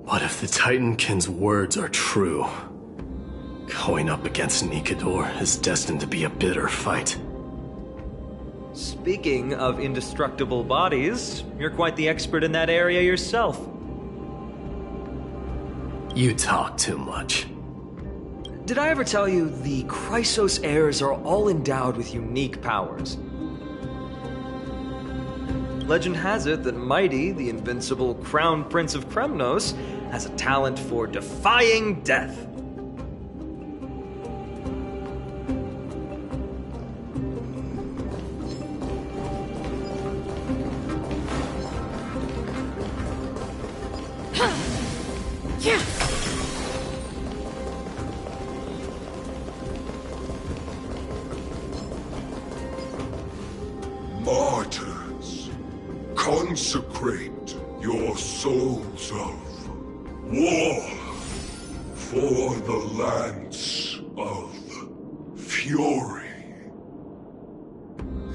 But if the Titankin's words are true, going up against Nikador is destined to be a bitter fight. Speaking of indestructible bodies, you're quite the expert in that area yourself. You talk too much. Did I ever tell you the Chrysos heirs are all endowed with unique powers? Legend has it that Mighty, the invincible Crown Prince of Kremnos, has a talent for defying death. Martyrs, consecrate your souls of war for the lance of fury.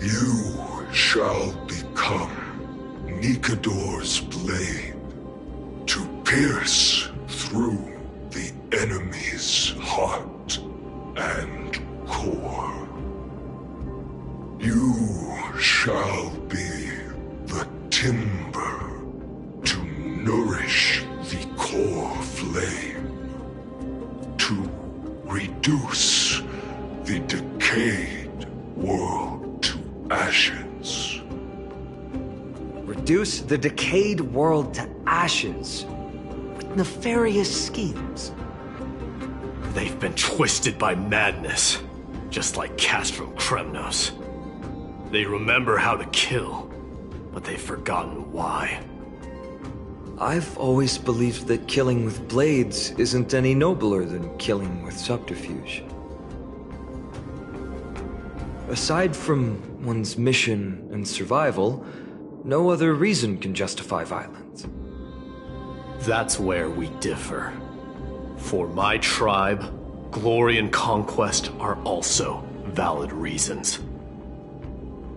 You shall become Nikador's blade to pierce through the enemy's heart and core. You shall be the timber to nourish the core flame, to reduce the decayed world to ashes. Reduce the decayed world to ashes with nefarious schemes. They've been twisted by madness, just like Castrum Kremnos. They remember how to kill, but they've forgotten why. I've always believed that killing with blades isn't any nobler than killing with subterfuge. Aside from one's mission and survival, no other reason can justify violence. That's where we differ. For my tribe, glory and conquest are also valid reasons.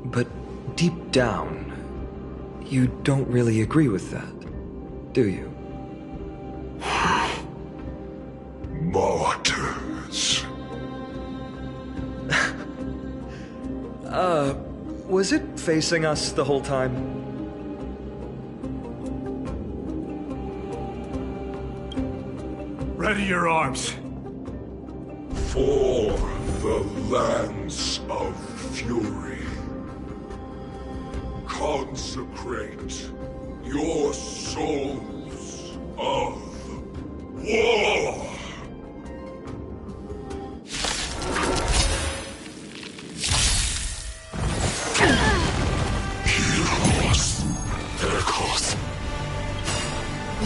But deep down, you don't really agree with that, do you? Martyrs. Was it facing us the whole time? Ready your arms. For the lands of fury. Consecrate your souls of war.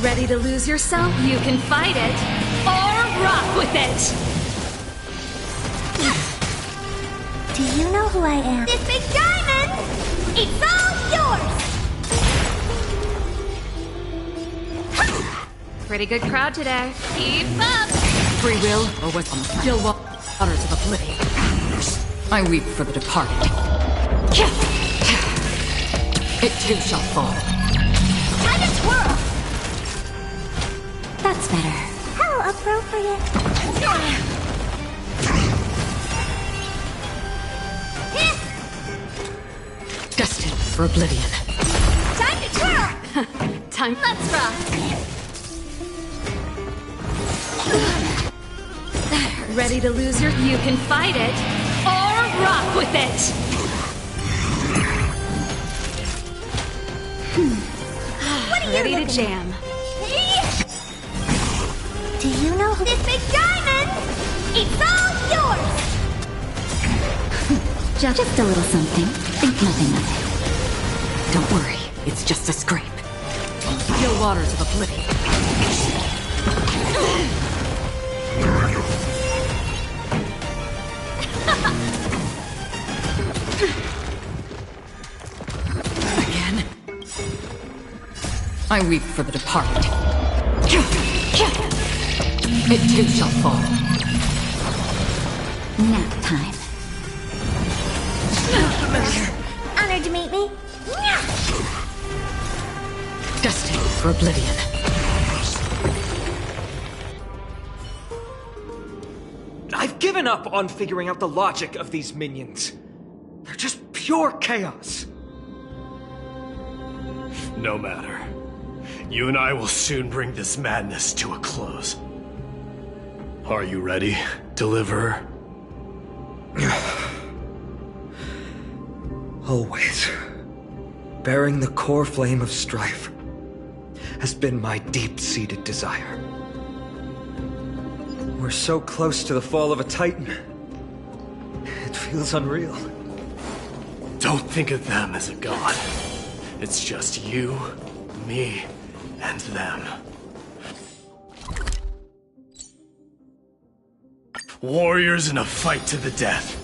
Ready to lose yourself? You can fight it, or rock with it! Do you know who I am? This big diamond! It's all yours! Pretty good crowd today. Keep up! Free will or wisdom? Still waters of oblivion. I weep for the departed. It too shall fall. Time to twirl! That's better. How appropriate. Destined for oblivion. Time to twirl! Time. Let's rock! Ready to lose your... You can fight it, or rock with it! Ready to jam. Do you know who... This big diamond! It's all yours! Just a little something. Think nothing of it. Don't worry, it's just a scrape. Still waters of oblivion. Again. I weep for the departed. It too shall fall. Nap time. Honored to meet me. Destined for oblivion. I've given up on figuring out the logic of these minions. They're just pure chaos. No matter. You and I will soon bring this madness to a close. Are you ready, Deliverer? Always. Bearing the core flame of strife has been my deep-seated desire. We're so close to the fall of a Titan. It feels unreal. Don't think of them as a god. It's just you, me, and them. Warriors in a fight to the death.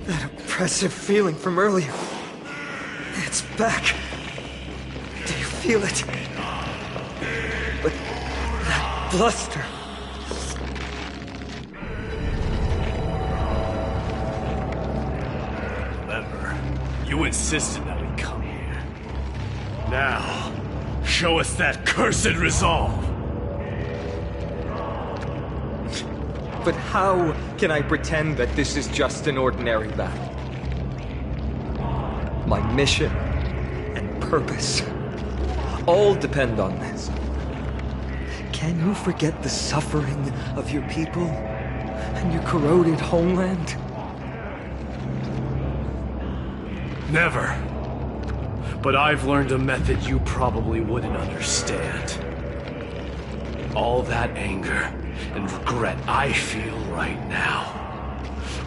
That oppressive feeling from earlier. It's back. Do you feel it? But that bluster. Remember, you insisted that we come here. Now, show us that cursed resolve. But how can I pretend that this is just an ordinary battle? My mission and purpose all depend on this. Can you forget the suffering of your people and your corroded homeland? Never. But I've learned a method you probably wouldn't understand. All that anger and regret I feel right now,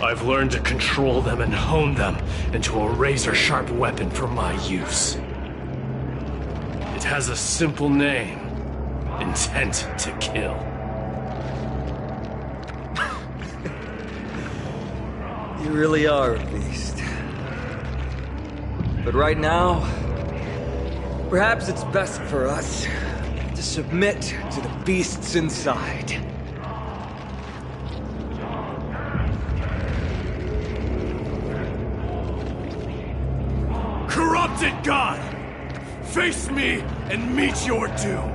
I've learned to control them and hone them into a razor-sharp weapon for my use. It has a simple name: intent to kill. You really are a beast. But right now, perhaps it's best for us to submit to the beasts inside. Corrupted God! Face me and meet your doom!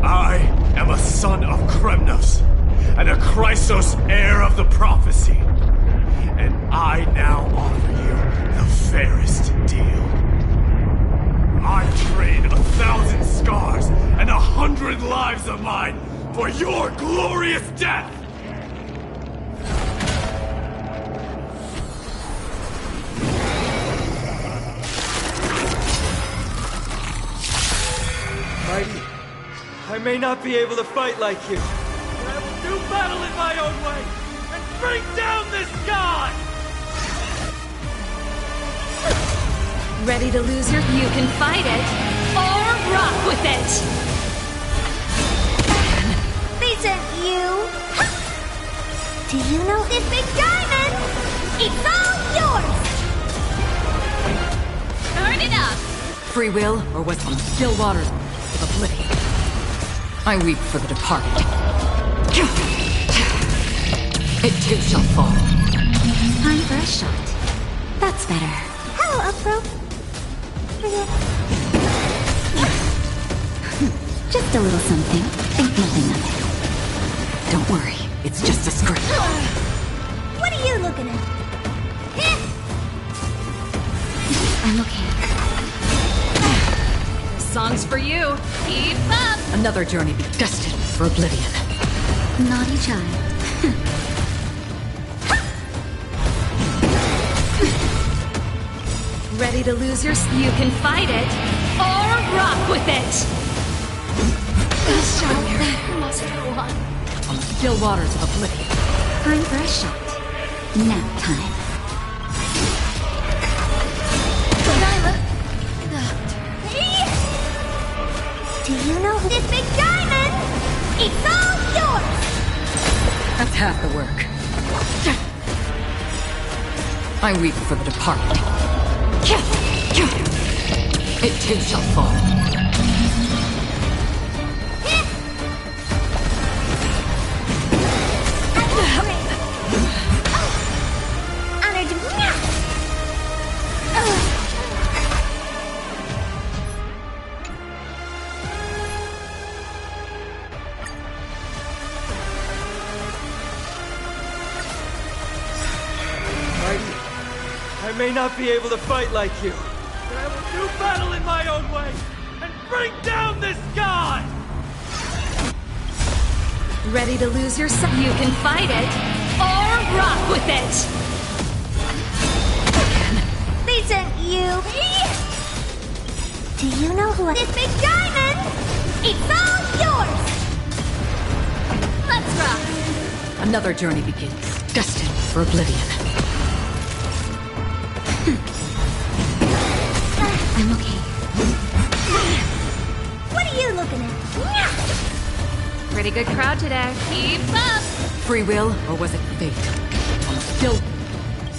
I am a son of Kremnos, and a Chrysos heir of the prophecy. And I now offer you the fairest deal. I trade 1,000 scars and 100 lives of mine for your glorious death! Mighty, I may not be able to fight like you, but I will do battle in my own way and bring down this god! Ready to lose your... You can fight it, or rock with it! They sent you! Do you know this big diamond? It's all yours! Turn it up! Free will, or was it still waters of oblivion? I weep for the departed. It too shall fall. Time for a shot. That's better. Hello, Upro. Just a little something. Think nothing of it. Don't worry, it's just a scrape. What are you looking at? I'm okay. Song's for you. Keep up! Another journey be destined for oblivion. Naughty child. Ready to lose your... You can fight it, or rock with it! The show must go on. On the still waters of oblivion. Time for a shot. Nap time. Do you know this big diamond? It's all yours! That's half the work. I weep for the departed. It too shall fall. I may not be able to fight like you, but I will do battle in my own way and bring down this god! Ready to lose your... You can fight it, or rock with it! They sent you! who this big diamond? It's all yours! Let's rock! Another journey begins, destined for oblivion. I'm okay. What are you looking at? Pretty good crowd today. Keep up! Free will, or was it fate? On the still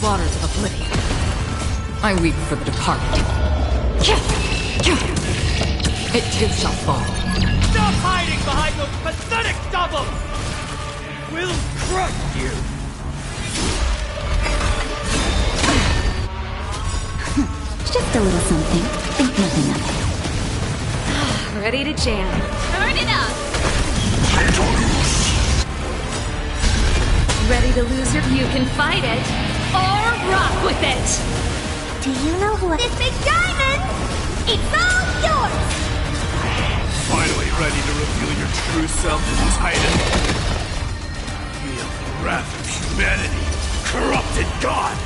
waters of oblivion, I weep for the departed. It too shall fall. Stop hiding behind those pathetic doubles! We'll crush you! Just a little something. Think nothing of it. Ready to jam. Turn it up! Ready to lose your... You can fight it, or rock with it! Do you know who this big diamond? It's all yours! Finally ready to reveal your true self to the Titan. Feel the wrath of humanity, corrupted God!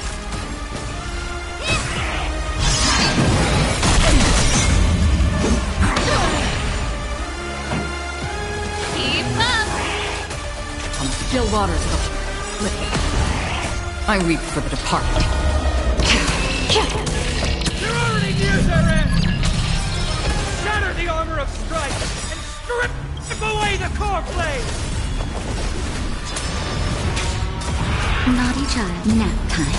Keep up! On the still waters of oblivion, I weep for the departed. You're already near their end! Shatter the armor of strife and strip away the core blade! Naughty child, nap time.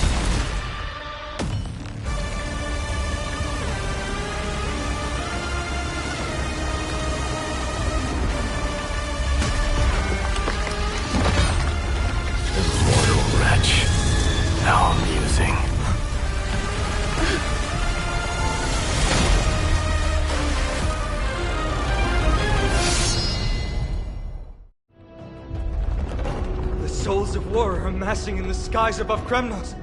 Immortal wretch. How amusing. The souls of war are amassing in the skies above Kremnos,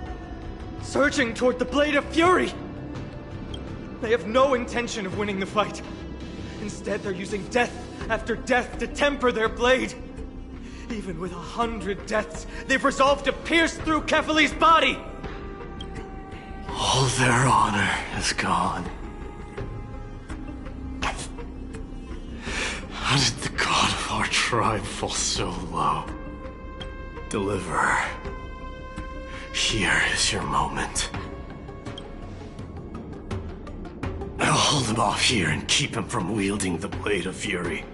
surging toward the Blade of Fury! They have no intention of winning the fight. Instead, they're using death after death to temper their blade. Even with 100 deaths, they've resolved to pierce through Kefali's body! All their honor is gone. How did the god of our tribe fall so low? Deliverer, here is your moment. I'll hold him off here and keep him from wielding the Blade of Fury.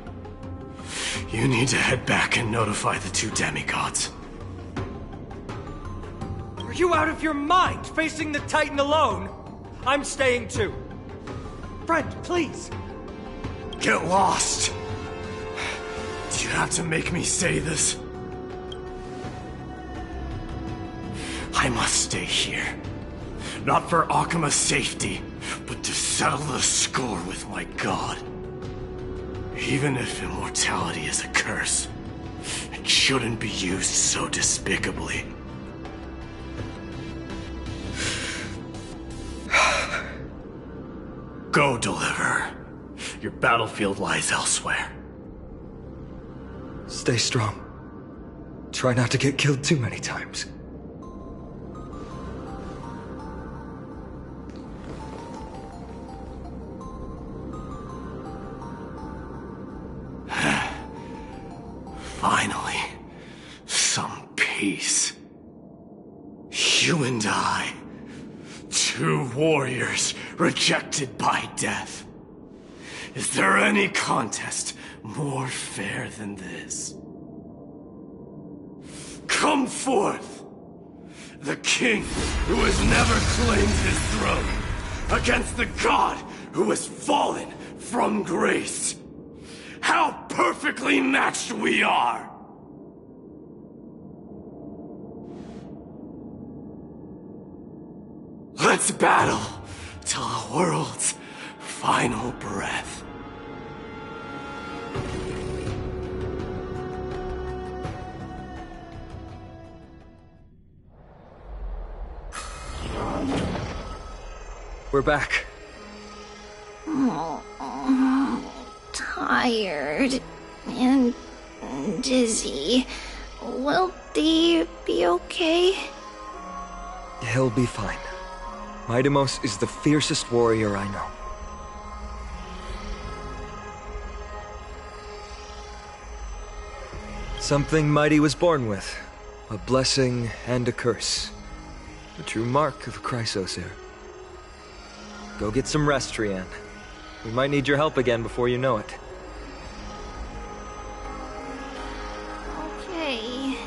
You need to head back and notify the two demigods. Are you out of your mind, facing the Titan alone? I'm staying too. Friend, please. Get lost! Do you have to make me say this? I must stay here. Not for Akima's safety, but to settle the score with my god. Even if immortality is a curse, it shouldn't be used so despicably. Go, Deliverer. Your battlefield lies elsewhere. Stay strong. Try not to get killed too many times. Finally, some peace. You and I, two warriors rejected by death. Is there any contest more fair than this? Come forth, the king who has never claimed his throne, against the god who has fallen from grace. How perfectly matched we are! Let's battle till the world's final breath. We're back. Tired and dizzy. Will they be okay? He'll be fine. Midamos is the fiercest warrior I know. Something mighty was born with. A blessing and a curse. The true mark of Chrysosaur. Go get some rest, Trianne. We might need your help again before you know it. Okay.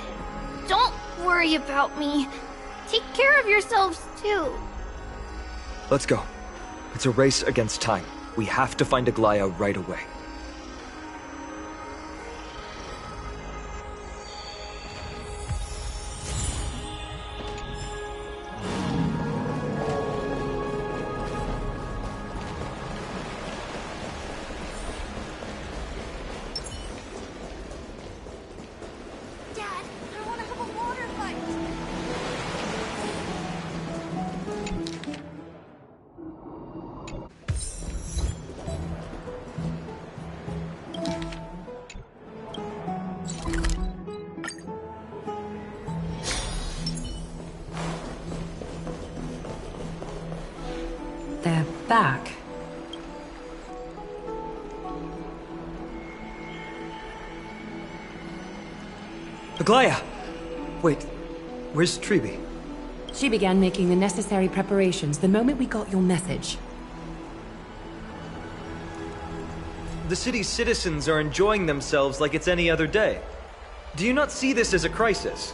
Don't worry about me. Take care of yourselves, too. Let's go. It's a race against time. We have to find Aglaya right away. Dad, I want to have a water fight. They're back. Aglaya! Wait, where's Treeby? She began making the necessary preparations the moment we got your message. The city's citizens are enjoying themselves like it's any other day. Do you not see this as a crisis?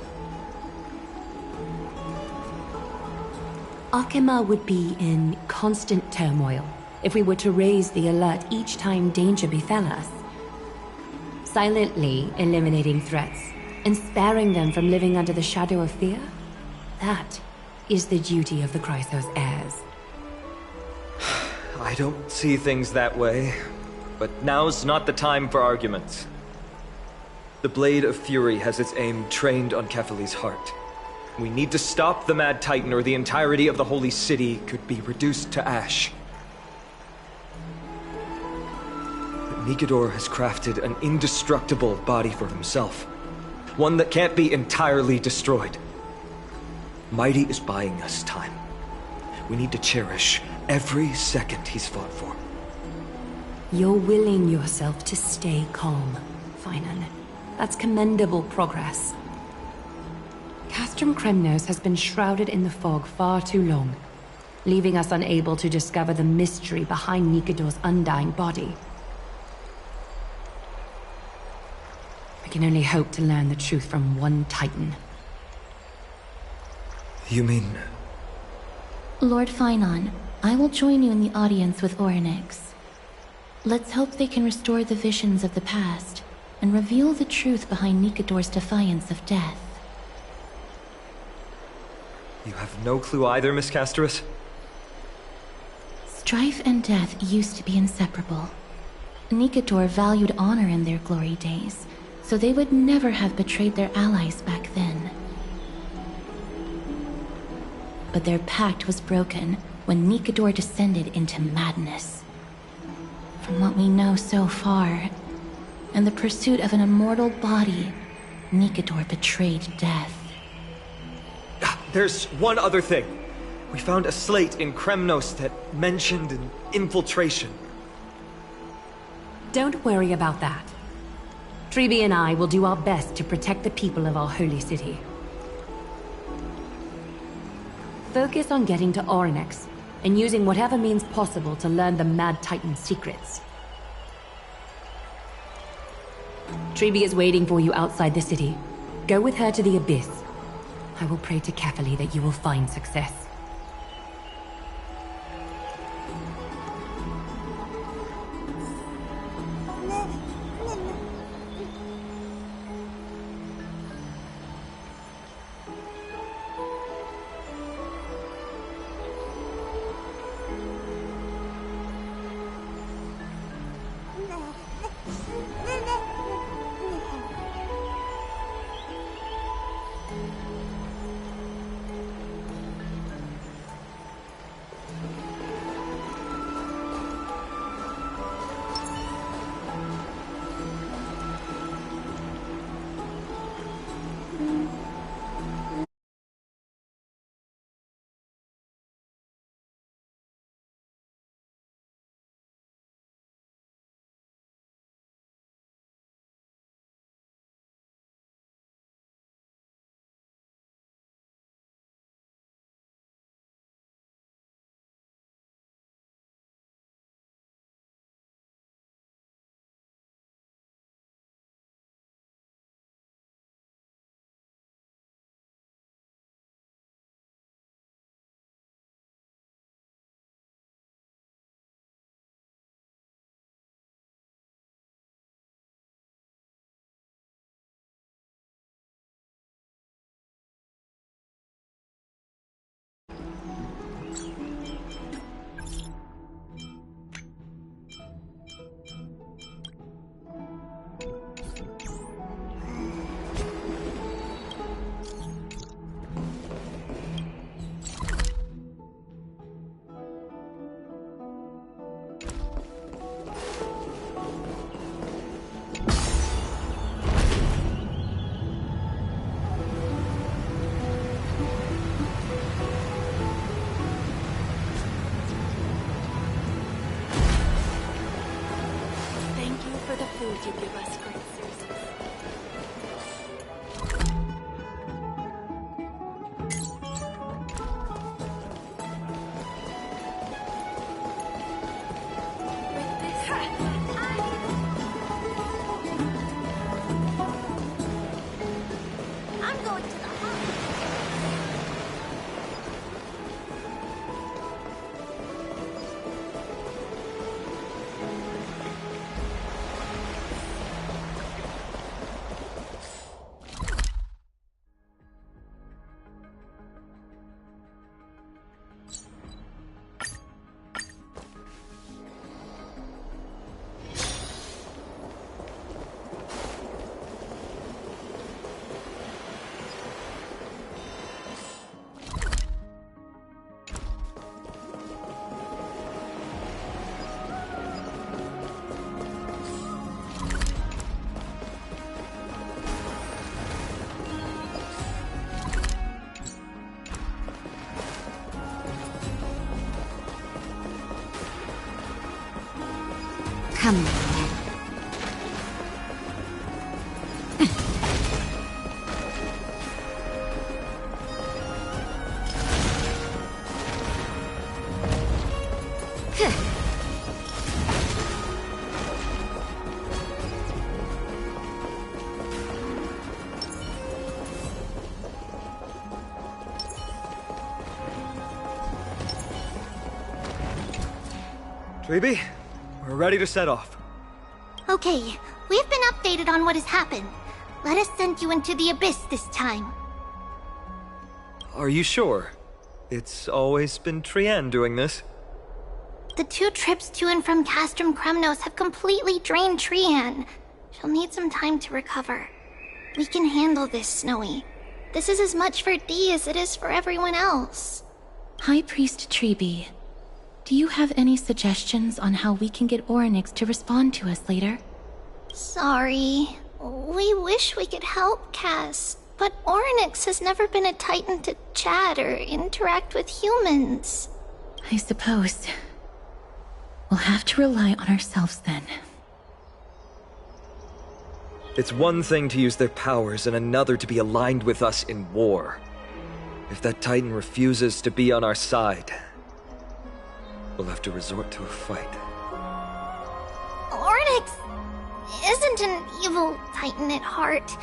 Arkema would be in constant turmoil if we were to raise the alert each time danger befell us. Silently eliminating threats and sparing them from living under the shadow of fear? That is the duty of the Chrysos heirs. I don't see things that way, but now's not the time for arguments. The Blade of Fury has its aim trained on Kefali's heart. We need to stop the Mad Titan, or the entirety of the Holy City could be reduced to ash. But Nikador has crafted an indestructible body for himself. One that can't be entirely destroyed. Mighty is buying us time. We need to cherish every second he's fought for. You're willing yourself to stay calm, Finan. That's commendable progress. Castrum Kremnos has been shrouded in the fog far too long, leaving us unable to discover the mystery behind Nikador's undying body. I can only hope to learn the truth from one Titan. You mean... Lord Finon, I will join you in the audience with Orynyx. Let's hope they can restore the visions of the past and reveal the truth behind Nikador's defiance of death. You have no clue either, Miss Casterus? Strife and death used to be inseparable. Nikador valued honor in their glory days, so they would never have betrayed their allies back then. But their pact was broken when Nikador descended into madness. From what we know so far, in the pursuit of an immortal body, Nikador betrayed death. There's one other thing. We found a slate in Kremnos that mentioned an infiltration. Don't worry about that. Treeby and I will do our best to protect the people of our holy city. Focus on getting to Orynyx and using whatever means possible to learn the Mad Titan's secrets. Treeby is waiting for you outside the city. Go with her to the Abyss. I will pray to Kefali that you will find success. food you give us, great Zeus. I'm going to the hut. Come on. Treeby, we're ready to set off. Okay, we've been updated on what has happened. Let us send you into the abyss this time. Are you sure? It's always been Trienne doing this. The 2 trips to and from Castrum Kremnos have completely drained Trienne. She'll need some time to recover. We can handle this, Snowy. This is as much for Dee as it is for everyone else. High Priest Treeby, do you have any suggestions on how we can get Orynyx to respond to us later? Sorry. We wish we could help, Cass. But Orynyx has never been a Titan to chat or interact with humans. I suppose. We'll have to rely on ourselves then. It's one thing to use their powers and another to be aligned with us in war. If that Titan refuses to be on our side, we'll have to resort to a fight. Orynyx isn't an evil Titan at heart.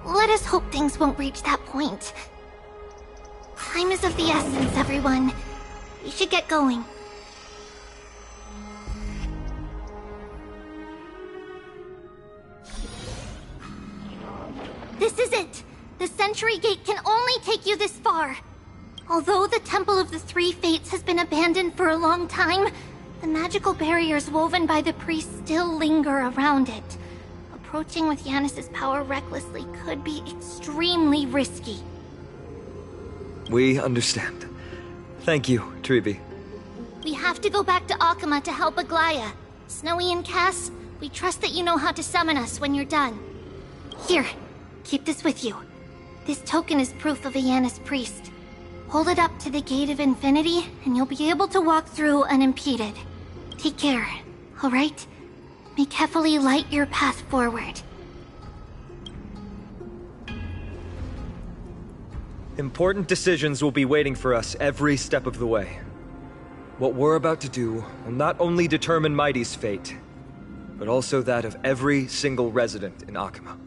Let us hope things won't reach that point. Time is of the essence, everyone. We should get going. This is it! The Century Gate can only take you this far. Although the Temple of the Three Fates has been abandoned for a long time, the magical barriers woven by the priests still linger around it. Approaching with Yanis's power recklessly could be extremely risky. We understand. Thank you, Treeby. We have to go back to Akama to help Aglaya. Snowy and Cass, we trust that you know how to summon us when you're done. Here, keep this with you. This token is proof of a Yanis priest. Hold it up to the Gate of Infinity, and you'll be able to walk through unimpeded. Take care, alright? May carefully light your path forward. Important decisions will be waiting for us every step of the way. What we're about to do will not only determine Mighty's fate, but also that of every single resident in Akama.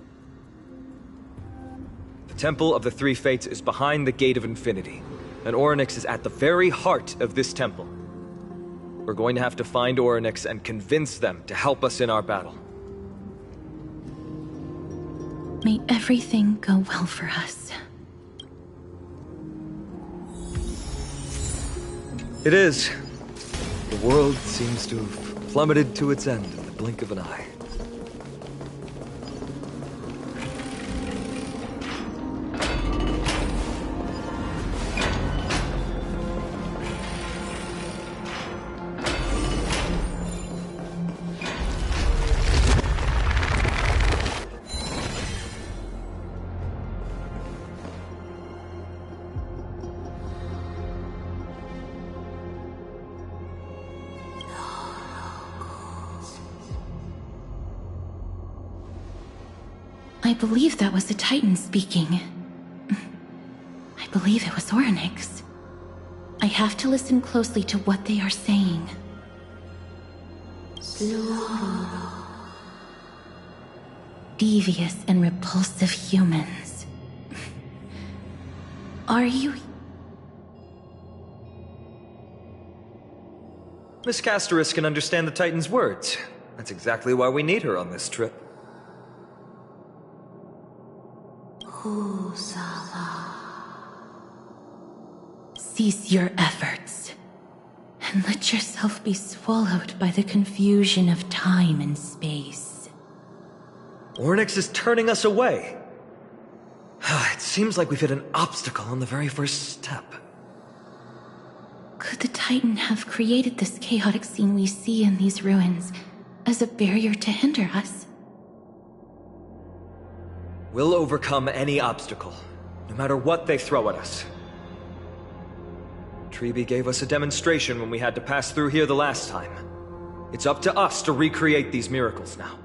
The Temple of the Three Fates is behind the Gate of Infinity, and Orynyx is at the very heart of this temple. We're going to have to find Orynyx and convince them to help us in our battle. May everything go well for us. It is. The world seems to have plummeted to its end in the blink of an eye. I believe that was the Titan speaking. I believe it was Orynyx. I have to listen closely to what they are saying. Devious and repulsive humans. Are you... Miss Casterus can understand the Titan's words. That's exactly why we need her on this trip. Cease your efforts, and let yourself be swallowed by the confusion of time and space. Orynyx is turning us away. It seems like we've hit an obstacle on the very first step. Could the Titan have created this chaotic scene we see in these ruins as a barrier to hinder us? We'll overcome any obstacle, no matter what they throw at us. Treeby gave us a demonstration when we had to pass through here the last time. It's up to us to recreate these miracles now.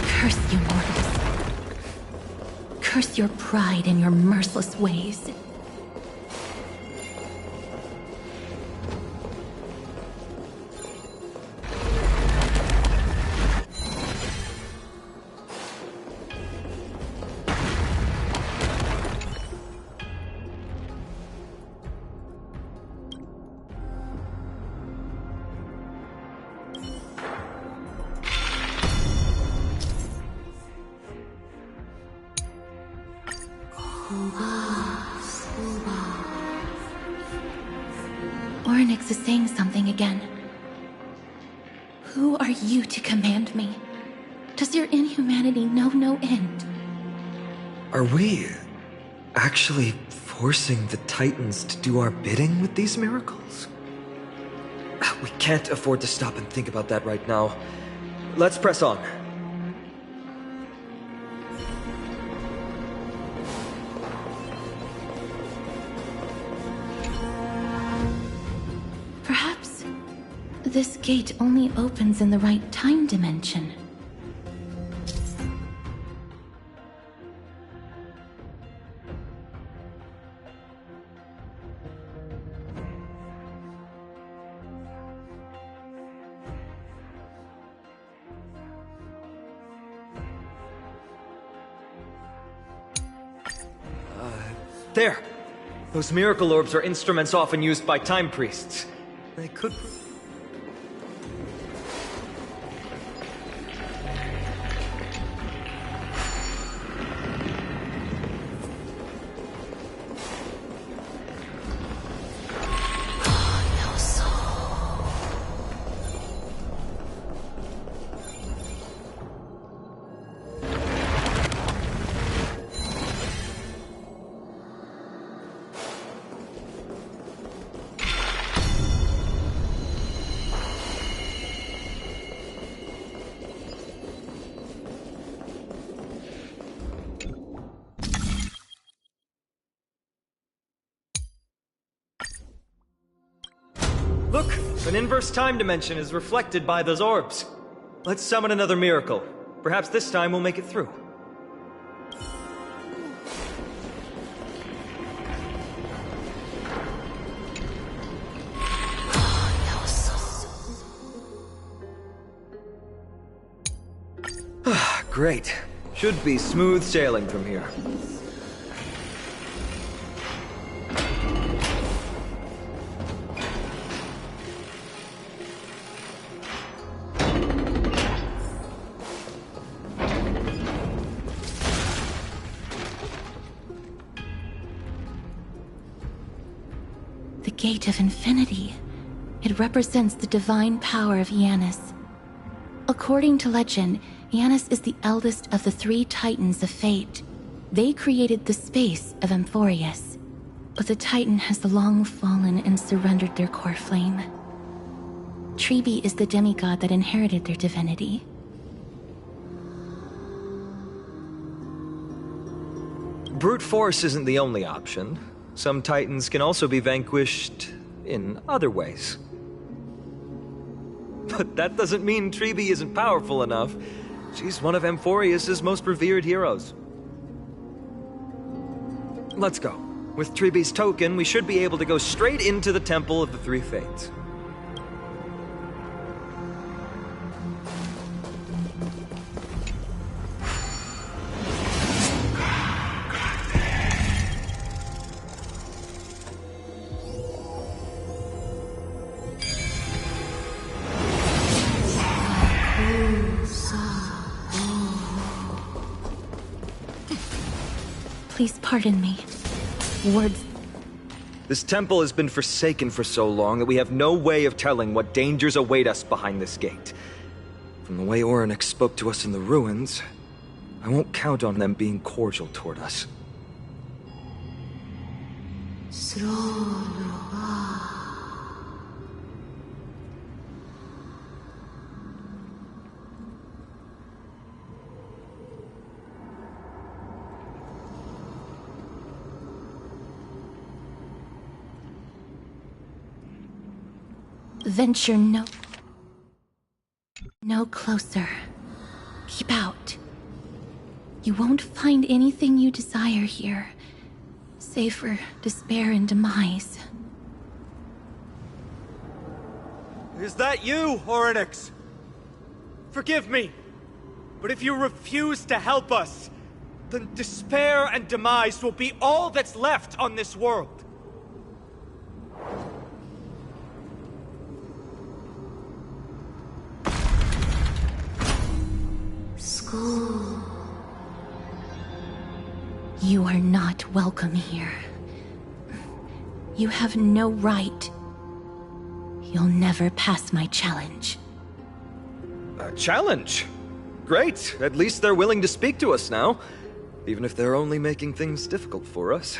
Curse you mortals. Curse your pride and your merciless ways. Orynyx is saying something again. Who are you to command me? Does your inhumanity know no end? Are we actually forcing the Titans to do our bidding with these miracles? We can't afford to stop and think about that right now. Let's press on. Perhaps this gate only opens in the right time dimension. There! Those miracle orbs are instruments often used by time priests. They could... Look! An inverse time dimension is reflected by those orbs. Let's summon another miracle. Perhaps this time we'll make it through. Great. Should be smooth sailing from here. The Gate of Infinity. It represents the divine power of Janus. According to legend, Janus is the eldest of the three Titans of Fate. They created the space of Amphorius, but the Titan has long fallen and surrendered their core flame. Treeby is the demigod that inherited their divinity. Brute force isn't the only option. Some Titans can also be vanquished in other ways. But that doesn't mean Treebe isn't powerful enough. She's one of Amphorius' most revered heroes. Let's go. With Treebe's token, we should be able to go straight into the Temple of the Three Fates. Please pardon me. Words. This temple has been forsaken for so long that we have no way of telling what dangers await us behind this gate. From the way Oryx spoke to us in the ruins, I won't count on them being cordial toward us. Venture no closer. Keep out. You won't find anything you desire here, save for despair and demise. Is that you, Oryx? Forgive me, but if you refuse to help us, then despair and demise will be all that's left on this world. You are not welcome here. You have no right. You'll never pass my challenge. A challenge? Great. At least they're willing to speak to us now. Even if they're only making things difficult for us.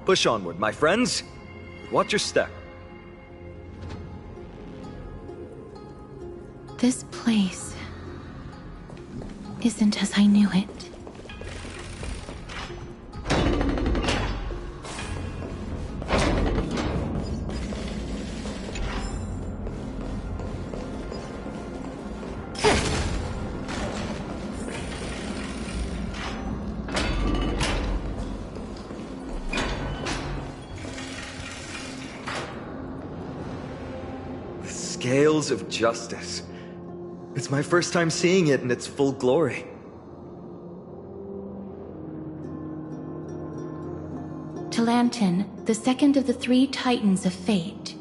Push onward, my friends. Watch your step. This place isn't as I knew it. The scales of justice. It's my first time seeing it in its full glory. Talantin, the second of the three Titans of Fate.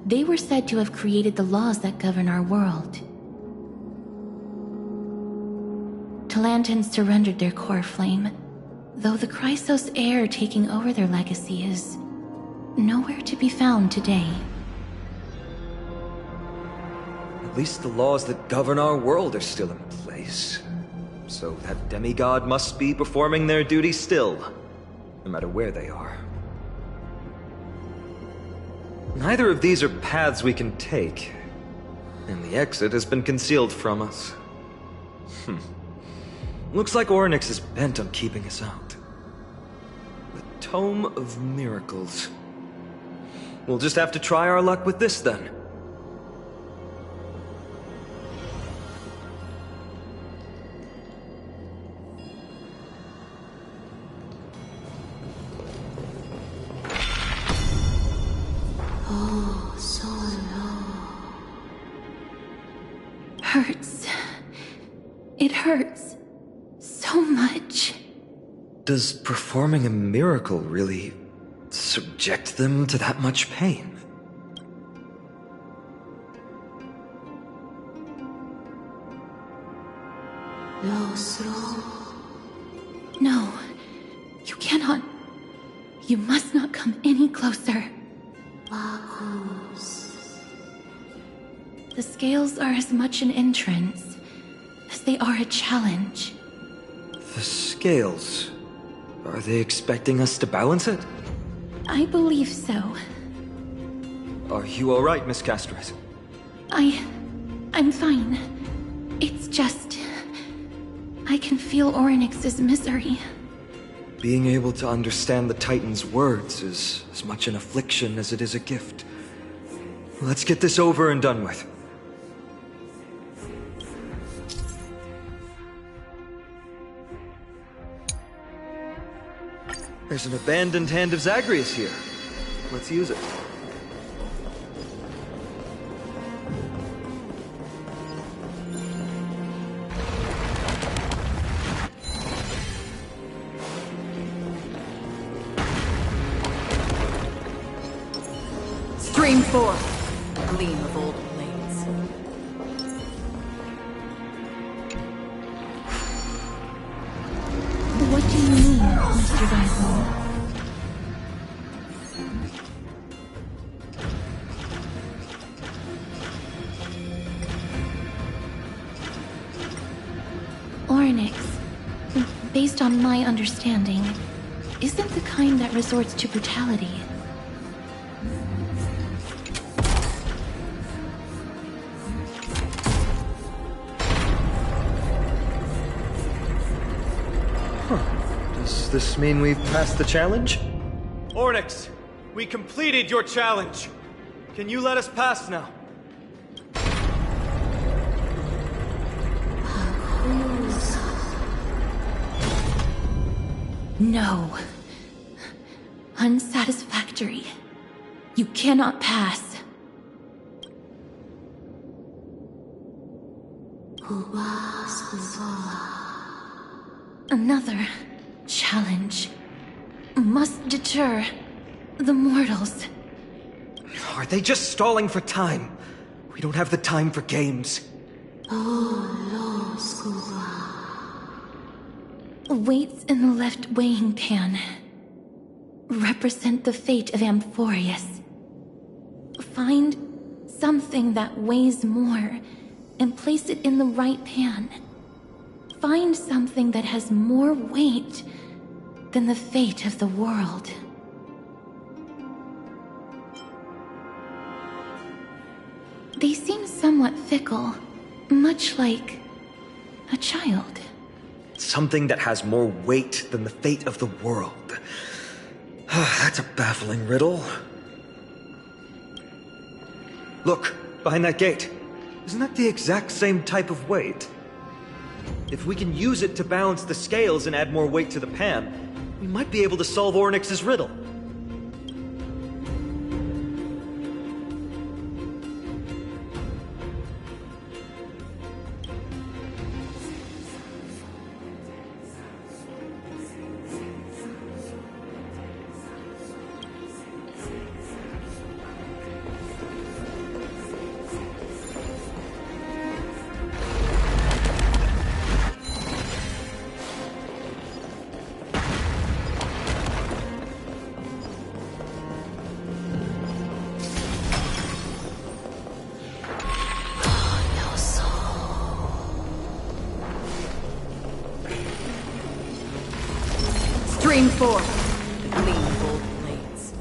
They were said to have created the laws that govern our world. Talantin surrendered their core flame, though the Chrysos heir taking over their legacy is nowhere to be found today. At least the laws that govern our world are still in place. So that demigod must be performing their duty still, no matter where they are. Neither of these are paths we can take, and the exit has been concealed from us. Looks like Oryx is bent on keeping us out. The Tome of Miracles. We'll just have to try our luck with this then. Hurts. It hurts so much. Does performing a miracle really subject them to that much pain? No, you cannot. You must not come any closer. The scales are as much an entrance as they are a challenge. The scales... Are they expecting us to balance it? I believe so. Are you alright, Miss Castres? I'm fine. It's just... I can feel Oryx's misery. Being able to understand the Titan's words is as much an affliction as it is a gift. Let's get this over and done with. There's an abandoned hand of Zagreus here. Let's use it. Stream forth, gleam of old blades. What do you mean, Mr. Rifle? Oryx, based on my understanding, isn't the kind that resorts to brutality. Does this mean we've passed the challenge? Ornyx, we completed your challenge. Can you let us pass now? No. Unsatisfactory. You cannot pass. Another challenge must deter the mortals. Are they just stalling for time? We don't have the time for games. Weights in the left weighing pan represent the fate of Amphorius. Find something that weighs more and place it in the right pan. Find something that has more weight than the fate of the world. They seem somewhat fickle, much like a child. Something that has more weight than the fate of the world. That's a baffling riddle. Look, behind that gate. Isn't that the exact same type of weight? If we can use it to balance the scales and add more weight to the pan, we might be able to solve Ornyx's riddle. Stream forth, gleam of old blades.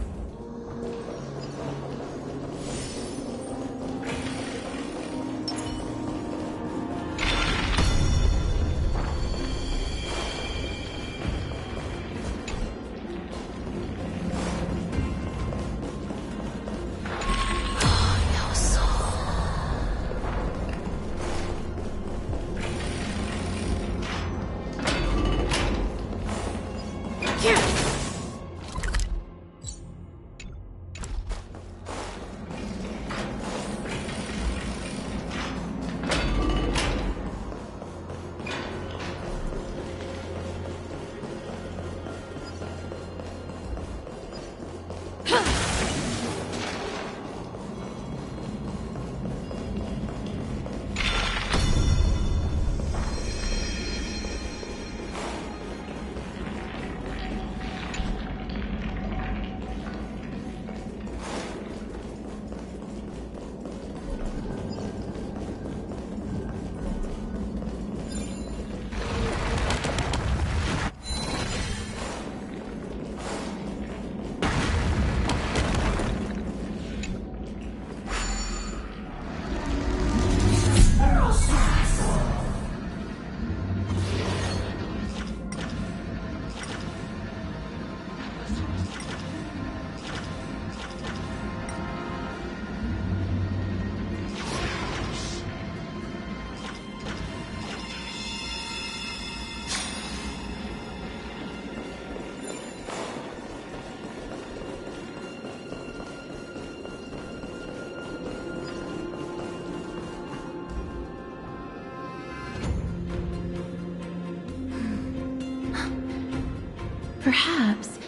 Perhaps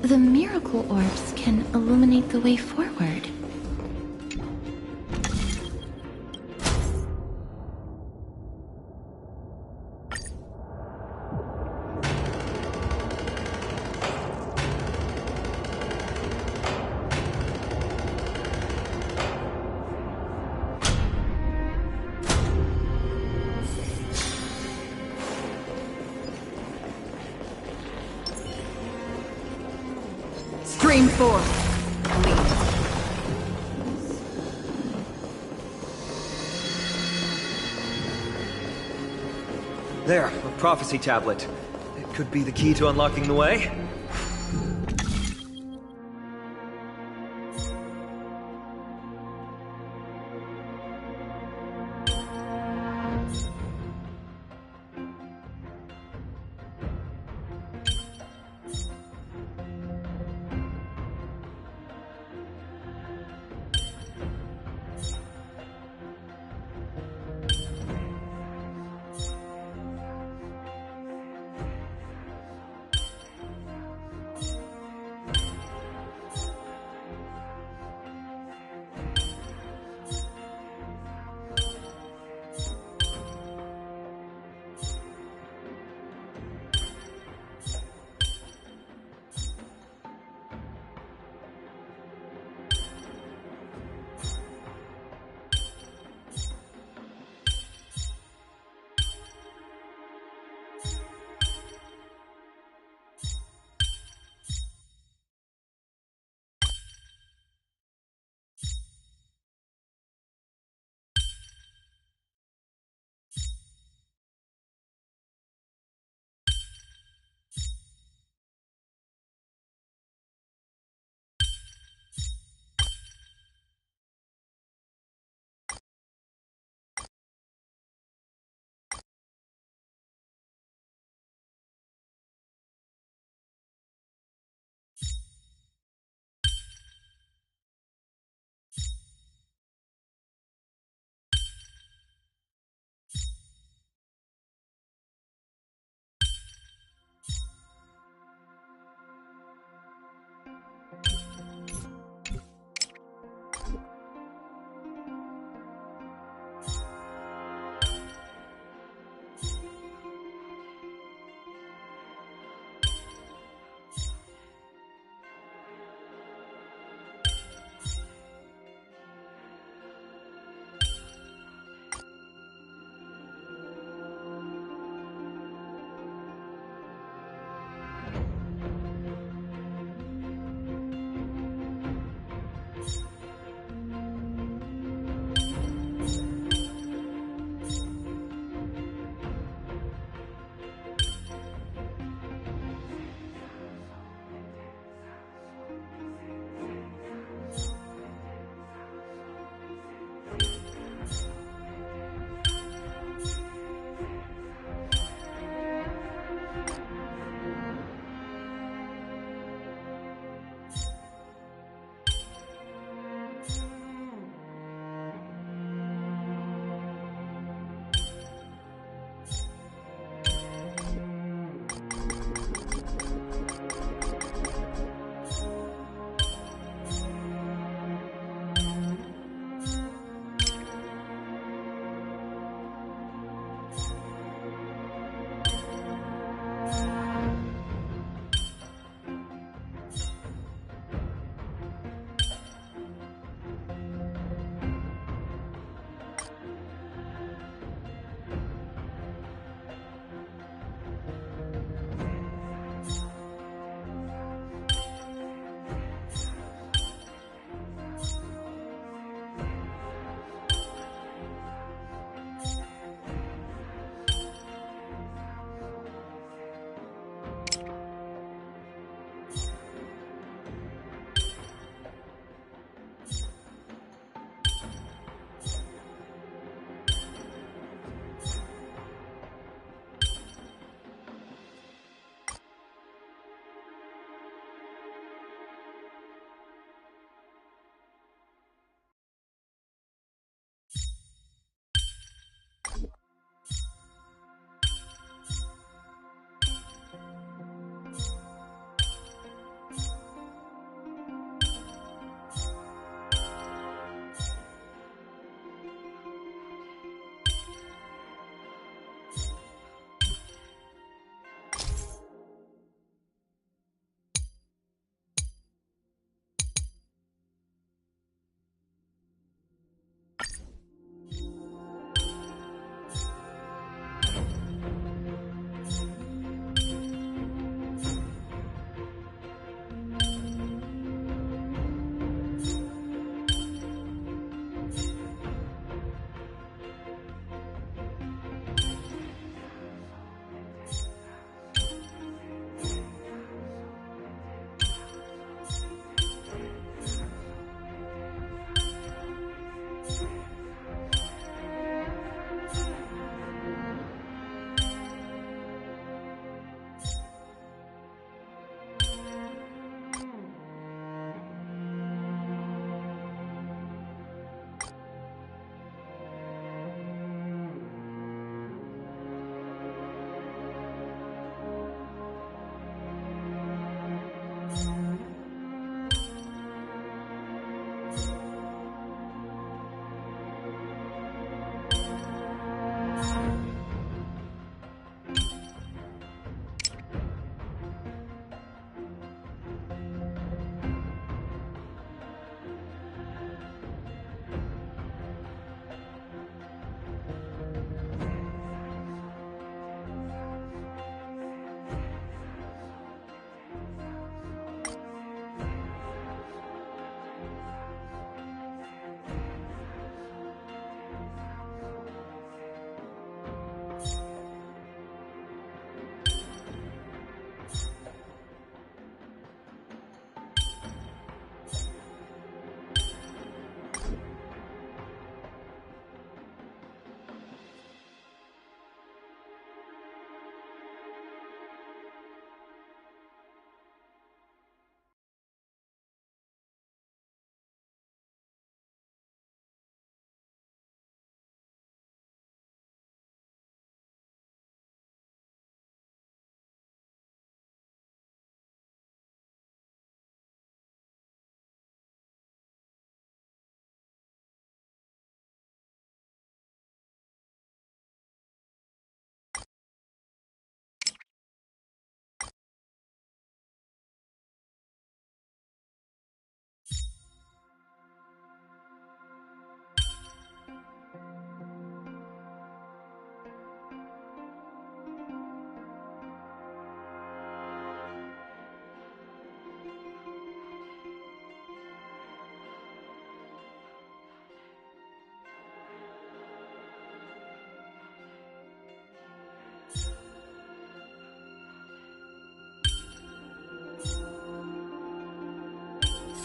the miracle orbs can illuminate the way forward. Stream forth. Lead. There, a prophecy tablet. It could be the key to unlocking the way.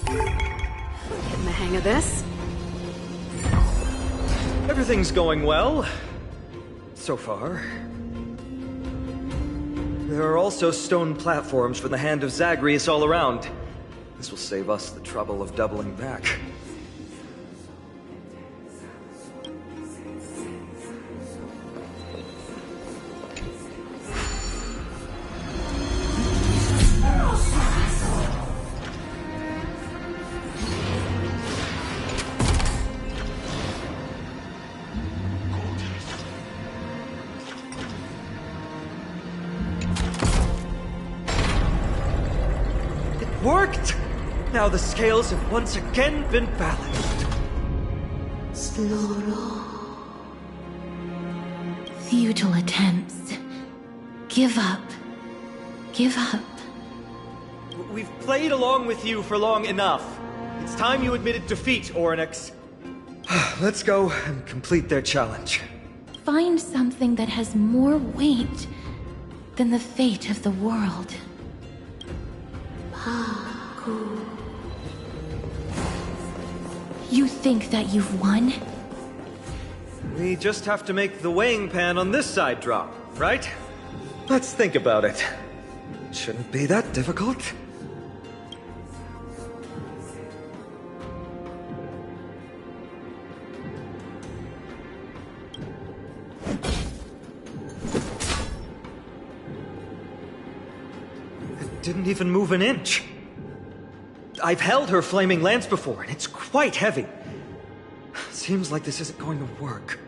Getting the hang of this. Everything's going well. So far. There are also stone platforms for the Hand of Zagreus all around. This will save us the trouble of doubling back. Worked! Now the scales have once again been balanced. Futile attempts. Give up. Give up. We've played along with you for long enough. It's time you admitted defeat, Orynyx. Let's go and complete their challenge. Find something that has more weight than the fate of the world. You think that you've won? We just have to make the weighing pan on this side drop, right? Let's think about it. Shouldn't be that difficult. It didn't even move an inch. I've held her flaming lance before, and it's quite heavy. Seems like this isn't going to work.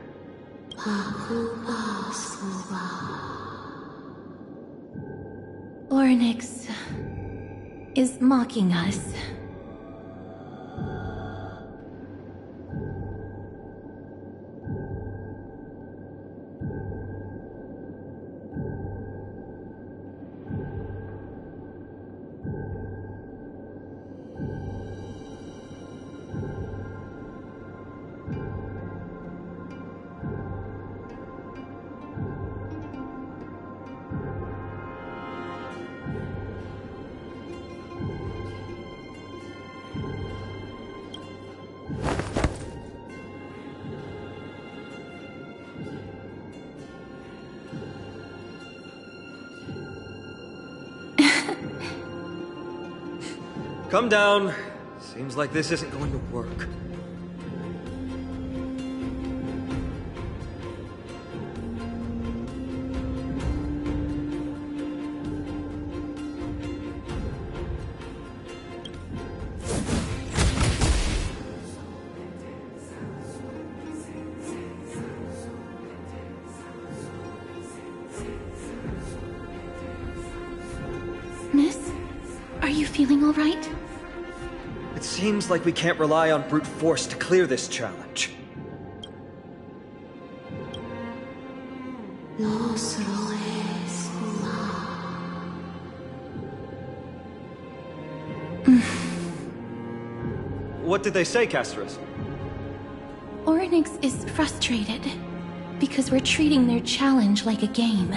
Orynyx is mocking us. Come down. Seems like this isn't going to work. Miss, are you feeling all right? It seems like we can't rely on brute force to clear this challenge. What did they say, Castras? Orynyx is frustrated because we're treating their challenge like a game.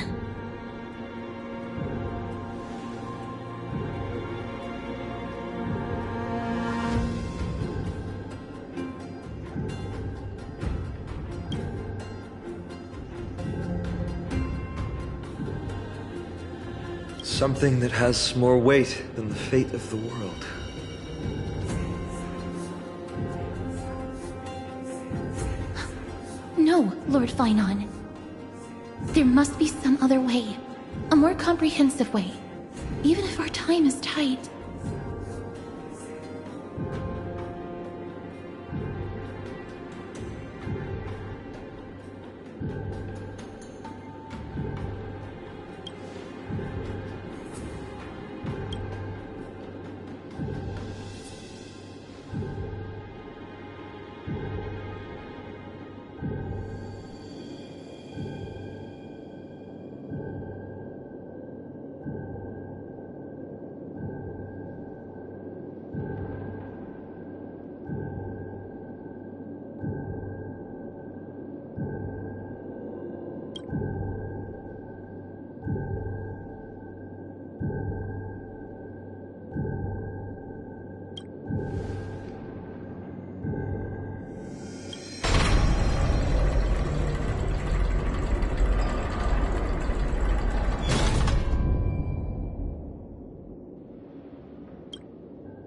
Something that has more weight than the fate of the world. No, Lord Finon. There must be some other way. A more comprehensive way. Even if our time is tight.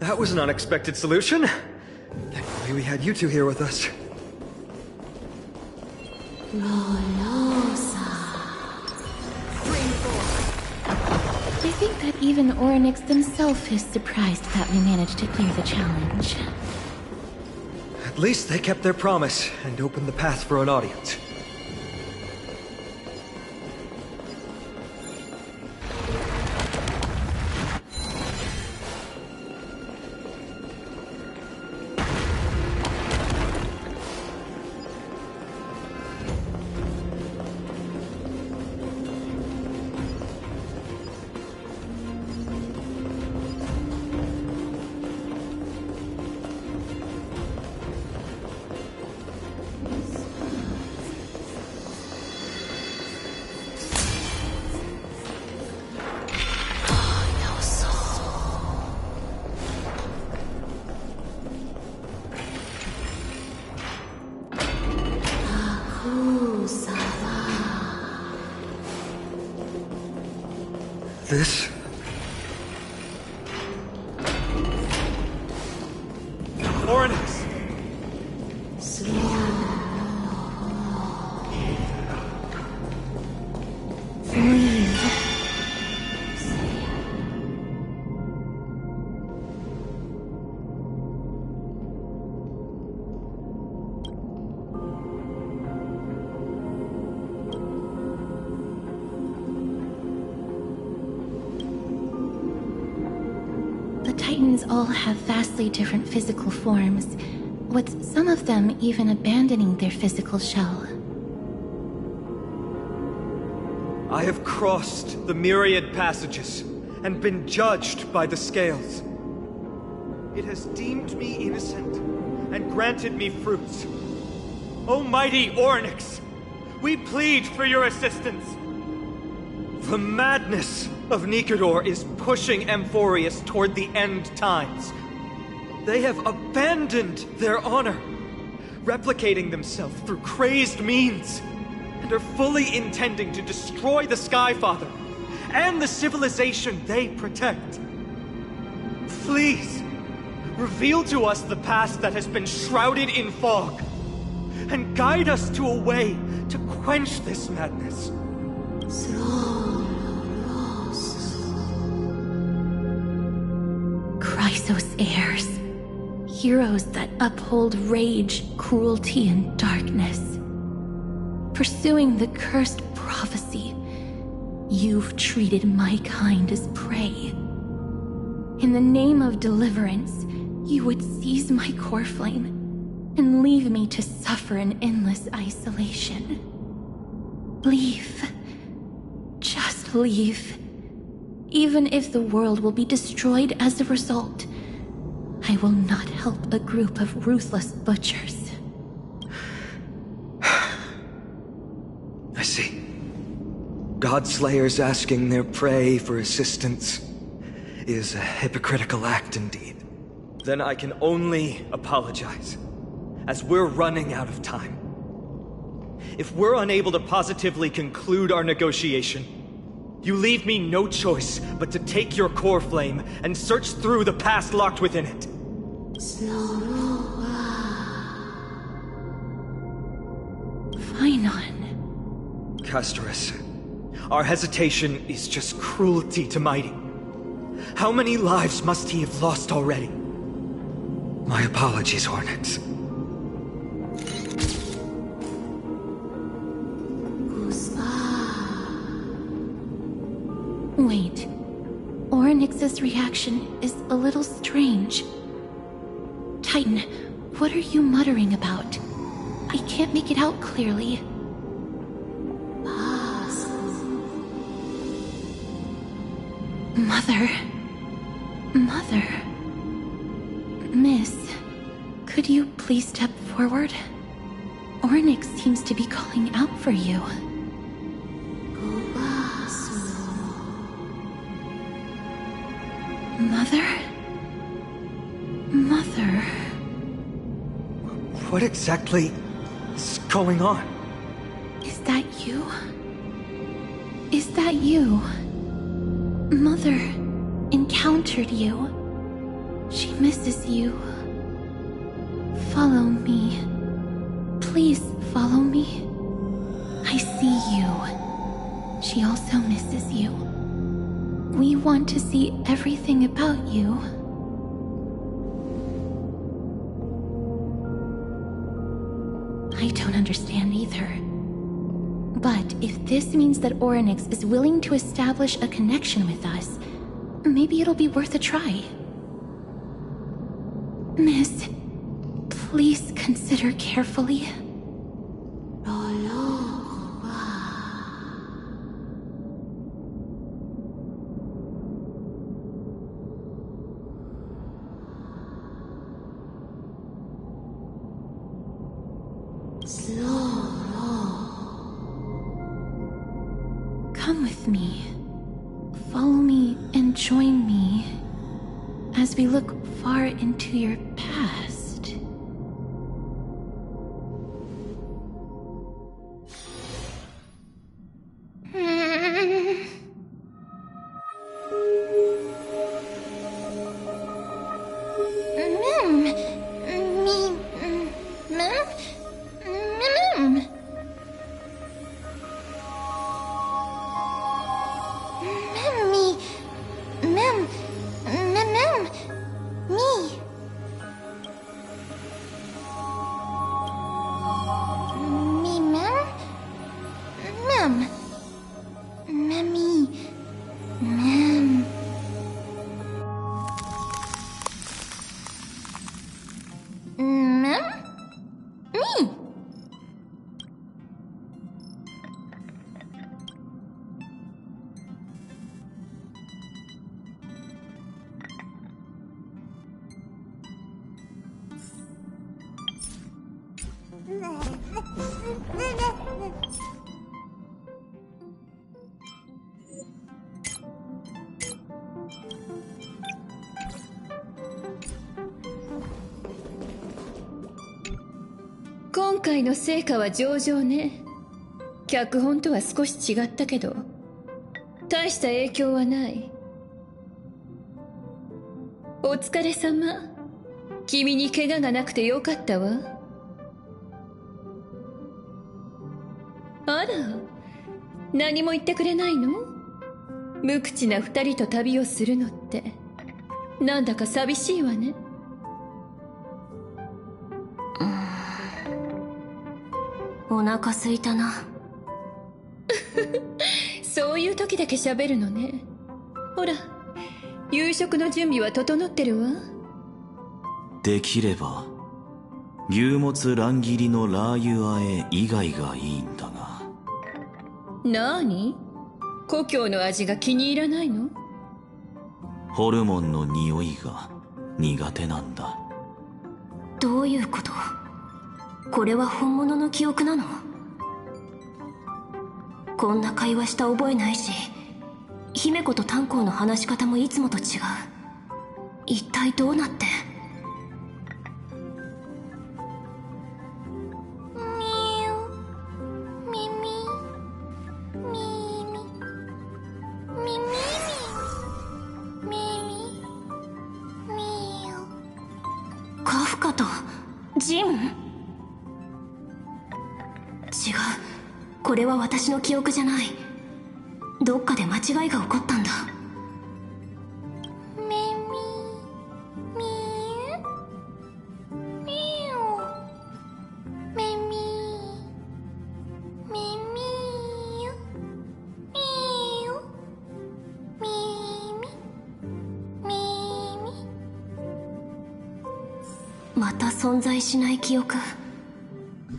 That was an unexpected solution. Thankfully we had you two here with us. I think that even Orynyx themselves is surprised that we managed to clear the challenge. At least they kept their promise and opened the path for an audience. This? Orynyx! Titans all have vastly different physical forms, with some of them even abandoning their physical shell. I have crossed the myriad passages and been judged by the scales. It has deemed me innocent and granted me fruits. O mighty Orynyx, we plead for your assistance. The madness of Nikedor is pushing Amphorius toward the end times. They have abandoned their honor, replicating themselves through crazed means, and are fully intending to destroy the Skyfather and the civilization they protect. Please, reveal to us the past that has been shrouded in fog, and guide us to a way to quench this madness. Chrysos heirs. Heroes that uphold rage, cruelty, and darkness. Pursuing the cursed prophecy, you've treated my kind as prey. In the name of deliverance, you would seize my core flame and leave me to suffer in endless isolation. Leave. Just leave. Even if the world will be destroyed as a result, I will not help a group of ruthless butchers. I see. Godslayers asking their prey for assistance is a hypocritical act indeed. Then I can only apologize, as we're running out of time. If we're unable to positively conclude our negotiation, you leave me no choice but to take your core flame and search through the past locked within it. Phainon. Castorus, our hesitation is just cruelty to Mighty. How many lives must he have lost already? My apologies, Hornets. Wait. Orynyx's reaction is a little strange. Titan, what are you muttering about? I can't make it out clearly. Mother. Mother. Miss, could you please step forward? Orynyx seems to be calling out for you. Mother? Mother? What exactly is going on? Is that you? Is that you? Mother encountered you. She misses you. Follow me. Please follow me. I see you. She also misses you. We want to see everything about you. I don't understand either. But if this means that Orynyx is willing to establish a connection with us, maybe it'll be worth a try. Miss, please consider carefully. Come with me. Follow me and join me as we look far into your past.今回の成果は上々ね。脚本とは少し違ったけど、大した影響はない。お疲れ様。君に怪我がなくてよかったわ。あら、何も言ってくれないの？無口な二人と旅をするのって、なんだか寂しいわね。お腹すいたな。そういう時だけ喋るのね。ほら、夕食の準備は整ってるわ。できれば牛もつ乱切りのラー油和え以外がいいんだが。なーに？故郷の味が気に入らないの？ホルモンの匂いが苦手なんだ。どういうこと？これは本物の記憶なの？こんな会話した覚えないし、姫子と炭鉱の話し方もいつもと違う。一体どうなって？カフカとジン？違う、これは私の記憶じゃない。どっかで間違いが起こったんだ。また存在しない記憶。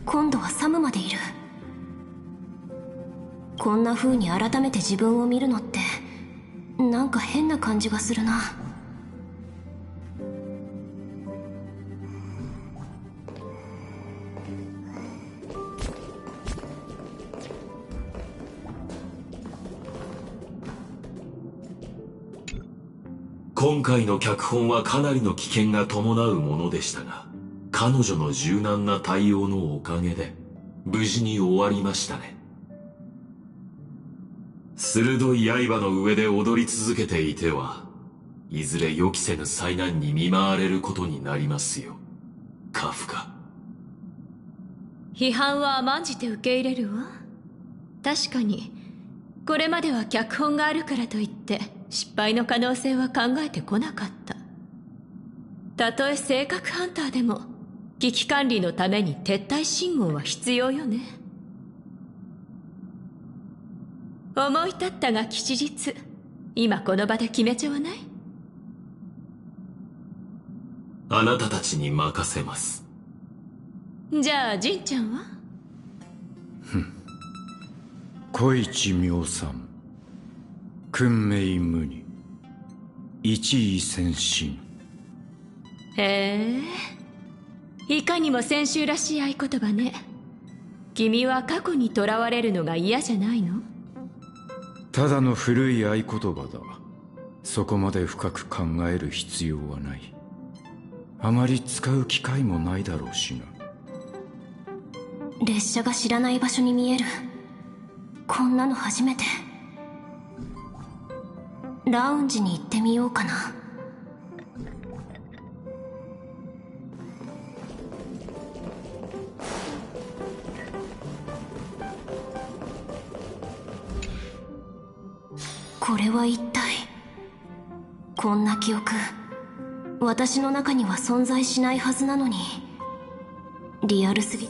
今度はサムまでいる。こんな風に改めて自分を見るのってなんか変な感じがするな。今回の脚本はかなりの危険が伴うものでしたが、彼女の柔軟な対応のおかげで無事に終わりましたね。鋭い刃の上で踊り続けていてはいずれ予期せぬ災難に見舞われることになりますよ、カフカ。批判は甘んじて受け入れるわ。確かにこれまでは脚本があるからといって失敗の可能性は考えてこなかった。たとえ性格ハンターでも危機管理のために撤退信号は必要よね。思い立ったが吉日、今この場で決めちゃわない？あなたたちに任せます。じゃあジンちゃんは？小一妙三、訓明無二、一位先進。へえ、いかにも先週らしい合言葉ね。君は過去にとらわれるのが嫌じゃないの？ただの古い合言葉だ。そこまで深く考える必要はない。あまり使う機会もないだろうしな。列車が知らない場所に見える。こんなの初めて。ラウンジに行ってみようかな。これは一体。こんな記憶、私の中には存在しないはずなのに、リアルすぎ。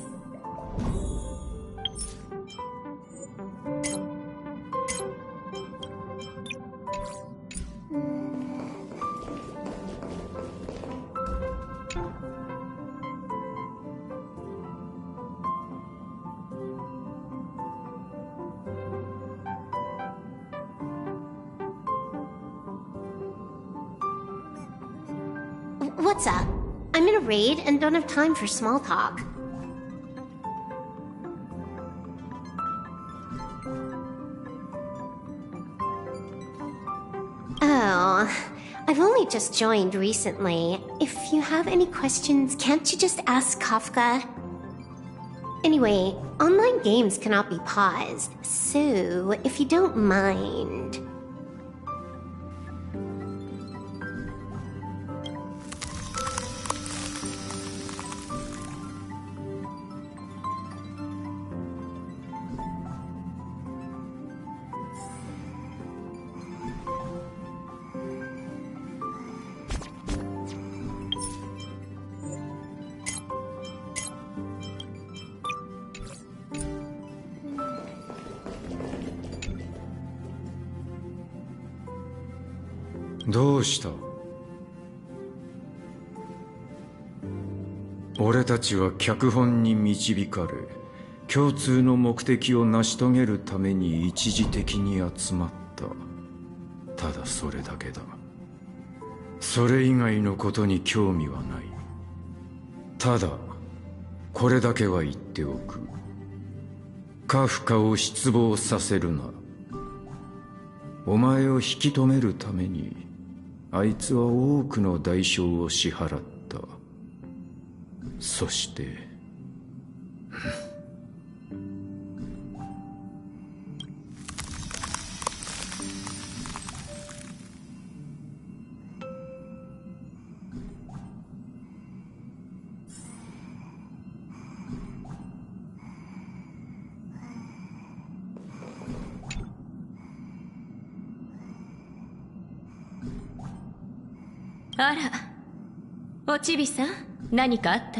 What's up? I'm in a raid and don't have time for small talk. Oh, I've only just joined recently. If you have any questions, can't you just ask Kafka? Anyway, online games cannot be paused, so if you don't mind...どうした？俺たちは脚本に導かれ、共通の目的を成し遂げるために一時的に集まった。ただそれだけだ。それ以外のことに興味はない。ただこれだけは言っておく。カフカを失望させるな。お前を引き止めるためにあいつは多くの代償を支払った。そしてあら、おちびさん、何かあった？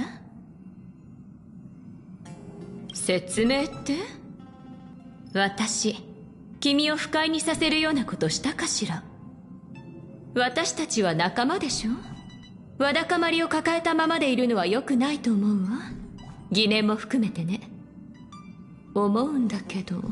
説明って？私、君を不快にさせるようなことしたかしら？私たちは仲間でしょ？わだかまりを抱えたままでいるのは良くないと思うわ。疑念も含めてね。思うんだけど。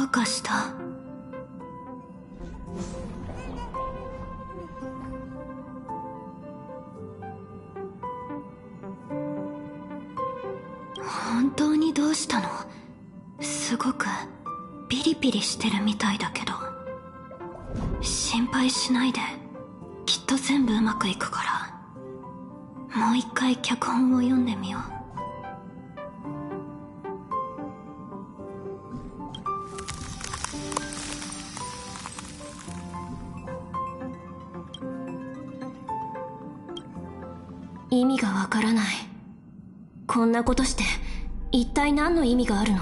うかした？本当にどうしたの？すごくピリピリしてるみたいだけど。心配しないで、きっと全部うまくいくから。もう一回脚本を読んでみよう。意味がわからない。こんなことして一体何の意味があるの？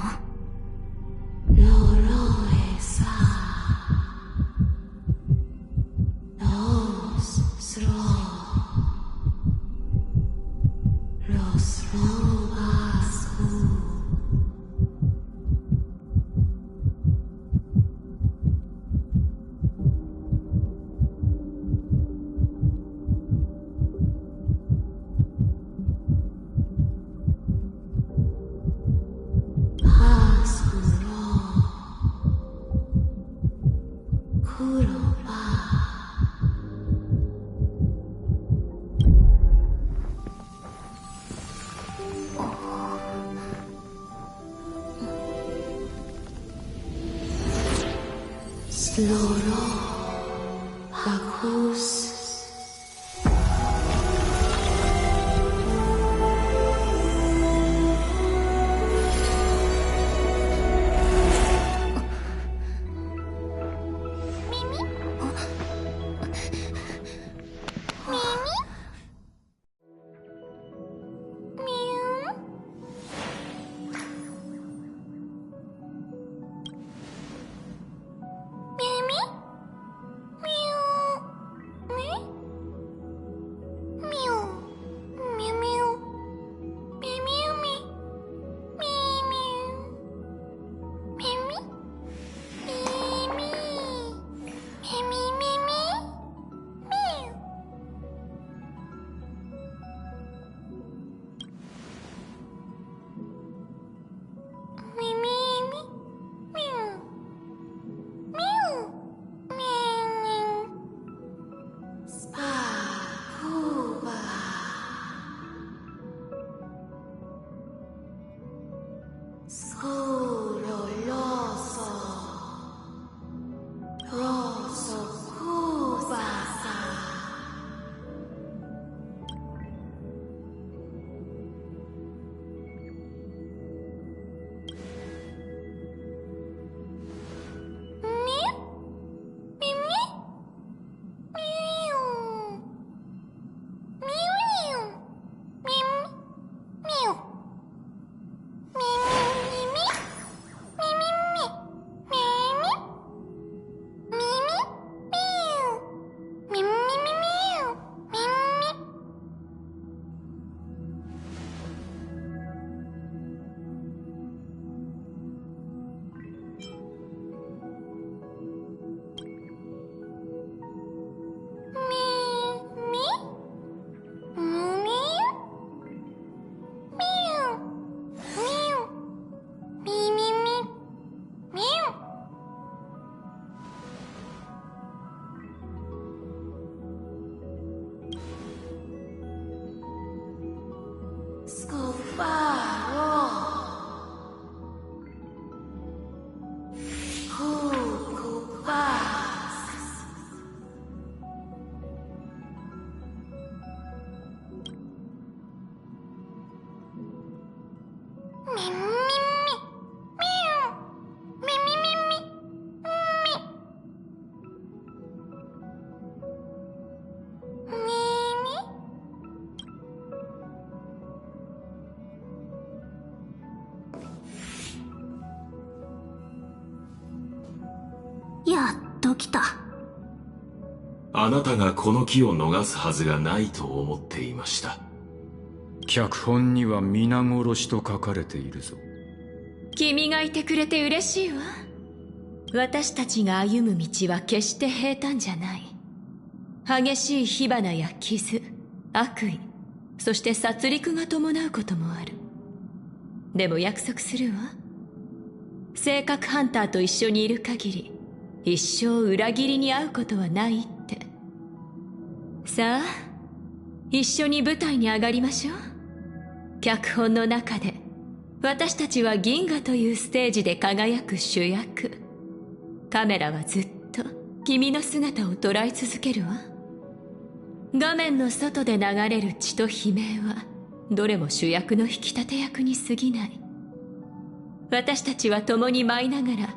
やっと来た。あなたがこの機を逃すはずがないと思っていました。脚本には皆殺しと書かれているぞ。君がいてくれて嬉しいわ。私たちが歩む道は決して平坦じゃない。激しい火花や傷、悪意、そして殺戮が伴うこともある。でも約束するわ。性格ハンターと一緒にいる限り一生裏切りに遭うことはないって。さあ一緒に舞台に上がりましょう。脚本の中で私たちは銀河というステージで輝く主役。カメラはずっと君の姿を捉え続けるわ。画面の外で流れる血と悲鳴はどれも主役の引き立て役に過ぎない。私たちは共に舞いながら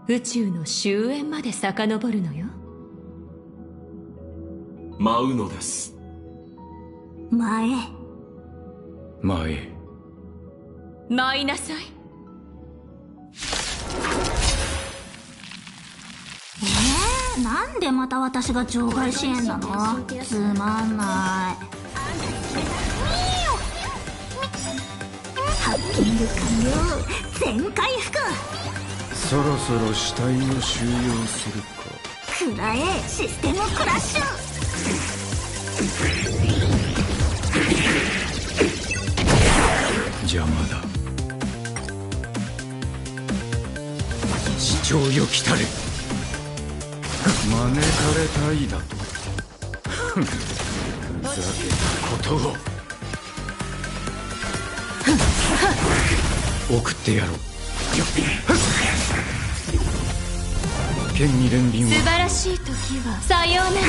宇宙の終焉まで遡るのよ。舞うのです。前舞いなさい。なんでまた私が場外支援なの？つまんない。ハッキング完了。全回復。そろそろ死体を収容するか。くらえシステムクラッシュ。邪魔だ。市長よ来たれ。招かれたいだと。ふざけたことを。送ってやろう。剣に連輪は素晴らしい時はさようなら。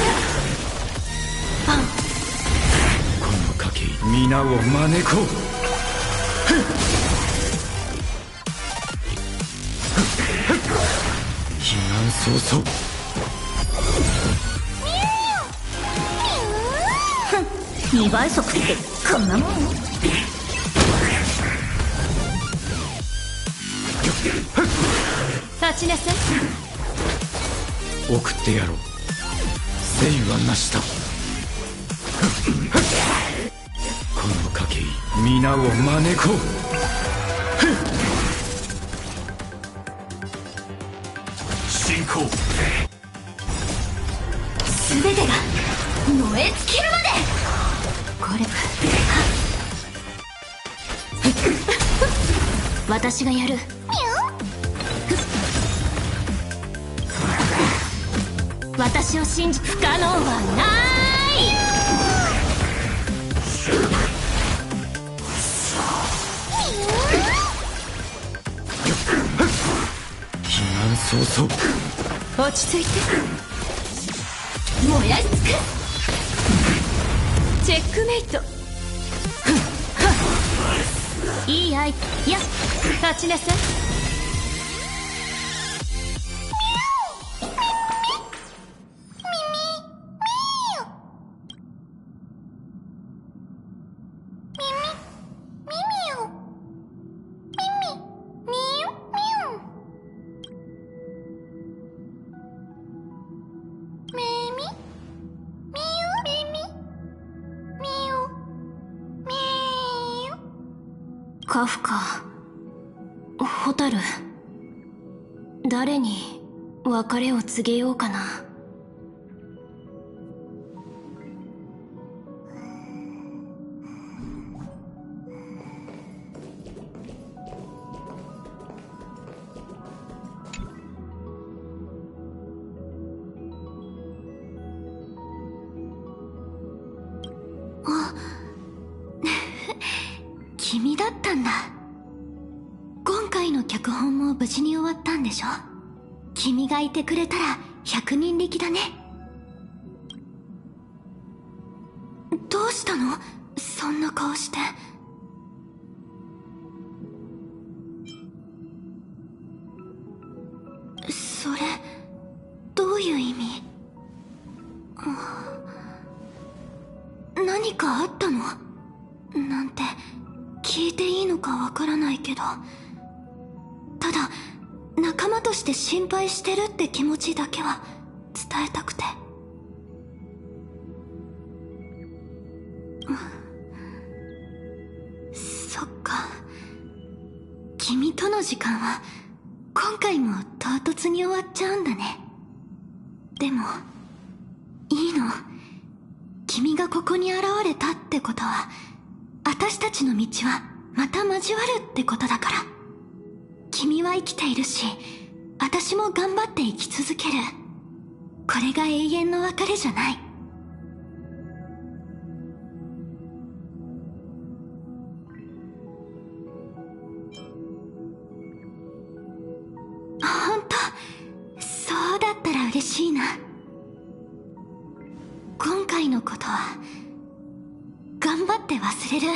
この賭け皆を招こう。避難早々。2倍速ってこんなもん？立ちなさい。送ってやろう。誠意はなしだ。この賭け皆を招こう。進行。全てが燃え尽きるまで。これ私がやる。私を信じ不可能はない。避難早々。落ち着いて。燃やし尽く。チェックメイト。いいやいや立ちなさい。カフカ、ホタル、誰に別れを告げようかな。あ君だったんだ。今回の脚本も無事に終わったんでしょ。君がいてくれたら100人力だね。どうしたの？そんな顔して。それどういう意味？何かあったの？なんて聞いていいのかわからないけど、ただ仲間として心配してるって気持ちだけは伝えたくて。そっか、君との時間は今回も唐突に終わっちゃうんだね。でもいいの。君がここに現れたってことは私たちの道はまた交わるってことだから、君は生きているし、私も頑張って生き続ける。これが永遠の別れじゃない。本当、そうだったら嬉しいな。今回のことは頑張って忘れる。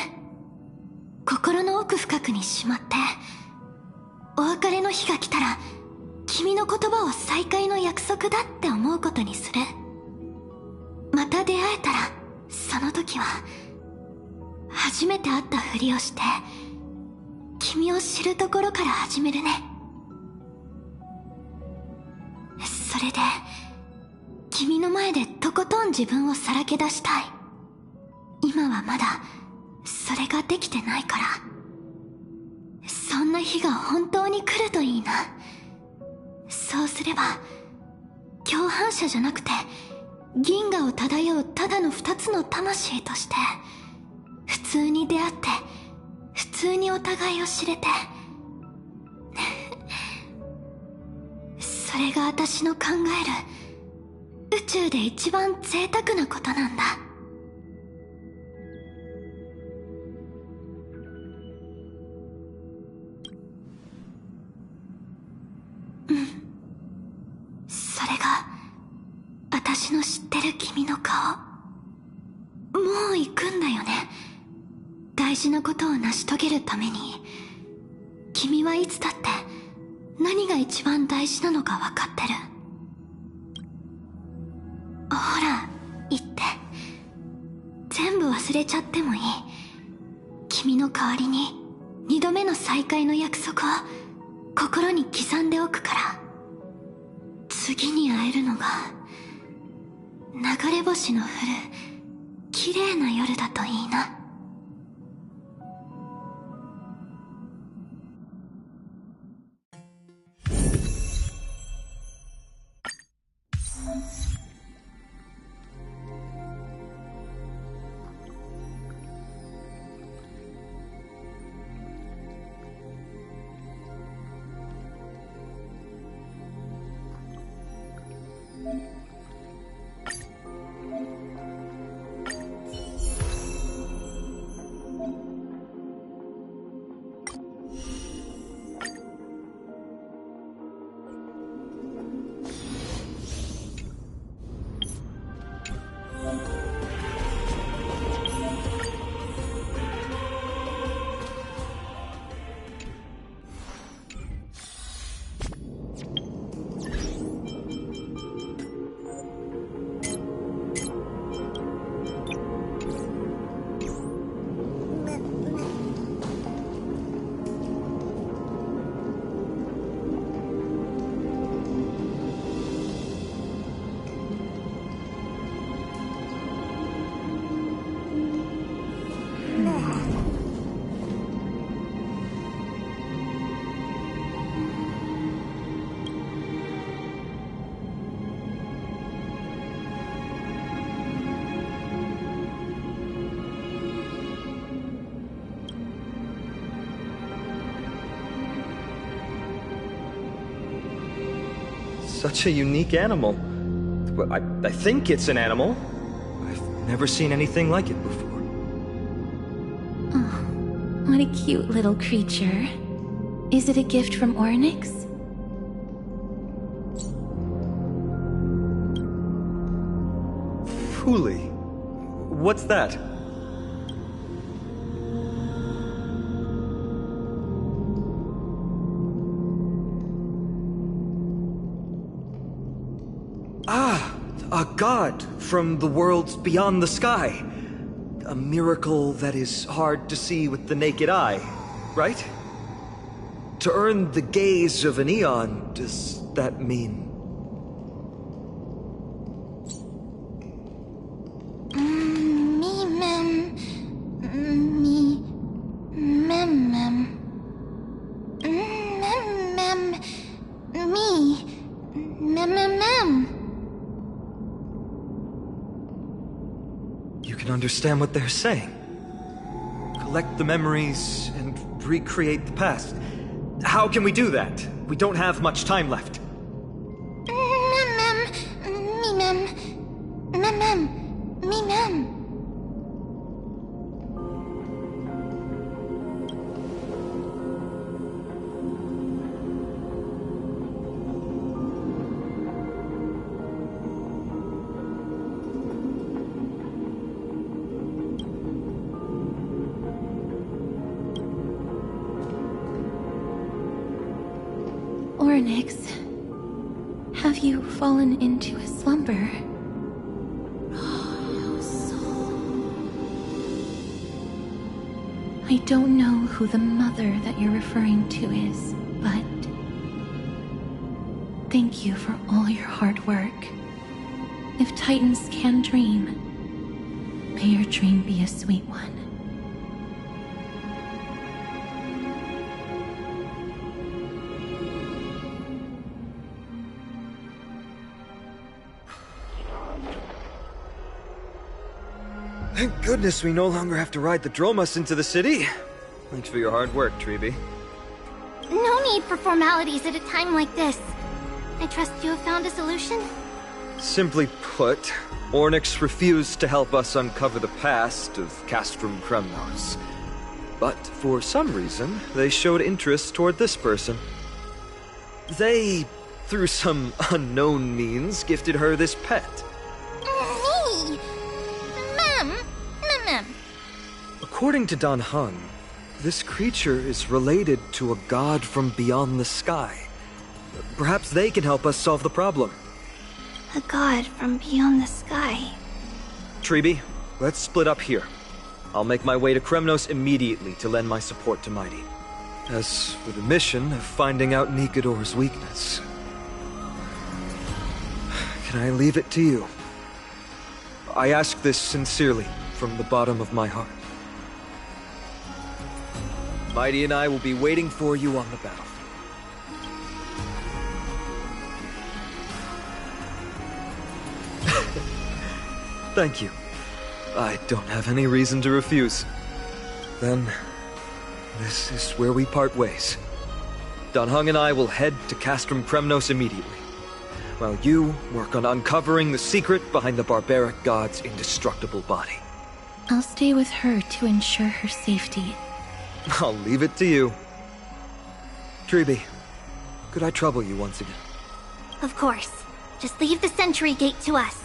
心の奥深くにしまって、お別れの日が来たら君の言葉を再会の約束だって思うことにする。また出会えたら、その時は初めて会ったふりをして君を知るところから始めるね。それで君の前でとことん自分をさらけ出したい。今はまだそれができてないから。そんな日が本当に来るといいな。そうすれば共犯者じゃなくて銀河を漂うただの二つの魂として普通に出会って普通にお互いを知れてそれが私の考える宇宙で一番贅沢なことなんだ。それが私の知ってる君の顔。もう行くんだよね。大事なことを成し遂げるために。君はいつだって何が一番大事なのか分かってる。ほら言って。全部忘れちゃってもいい。君の代わりに2度目の再会の約束を心に刻んでおくから。次に会えるのが流れ星の降る綺麗な夜だといいな。Such a unique animal. Well, I think it's an animal. I've never seen anything like it before. Oh, what a cute little creature. Is it a gift from Ornyx? Fuli. What's that? A god from the worlds beyond the sky. A miracle that is hard to see with the naked eye, right? To earn the gaze of an eon, does that mean... You can understand what they're saying. Collect the memories and recreate the past. How can we do that? We don't have much time left. Onyx, have you fallen into a slumber? I don't know who the mother that you're referring to is, but thank you for all your hard work. If Titans can dream, may your dream be a sweet one. Thank goodness we no longer have to ride the Dromus into the city. Thanks for your hard work, Treeby. No need for formalities at a time like this. I trust you have found a solution? Simply put, Ornyx refused to help us uncover the past of Castrum Kremnos. But for some reason, they showed interest toward this person. They, through some unknown means, gifted her this pet. Me? Mem. According to Dan Heng, this creature is related to a god from beyond the sky. Perhaps they can help us solve the problem. A god from beyond the sky. Treeby, let's split up here. I'll make my way to Kremnos immediately to lend my support to Mighty. As for the mission of finding out Nikador's weakness, can I leave it to you? I ask this sincerely, from the bottom of my heart. Mighty and I will be waiting for you on the battlefield. Thank you. I don't have any reason to refuse. Then, this is where we part ways. Dan Heng and I will head to Castrum Kremnos immediately, while you work on uncovering the secret behind the barbaric god's indestructible body. I'll stay with her to ensure her safety. I'll leave it to you. Treeby, could I trouble you once again? Of course. Just leave the sentry gate to us.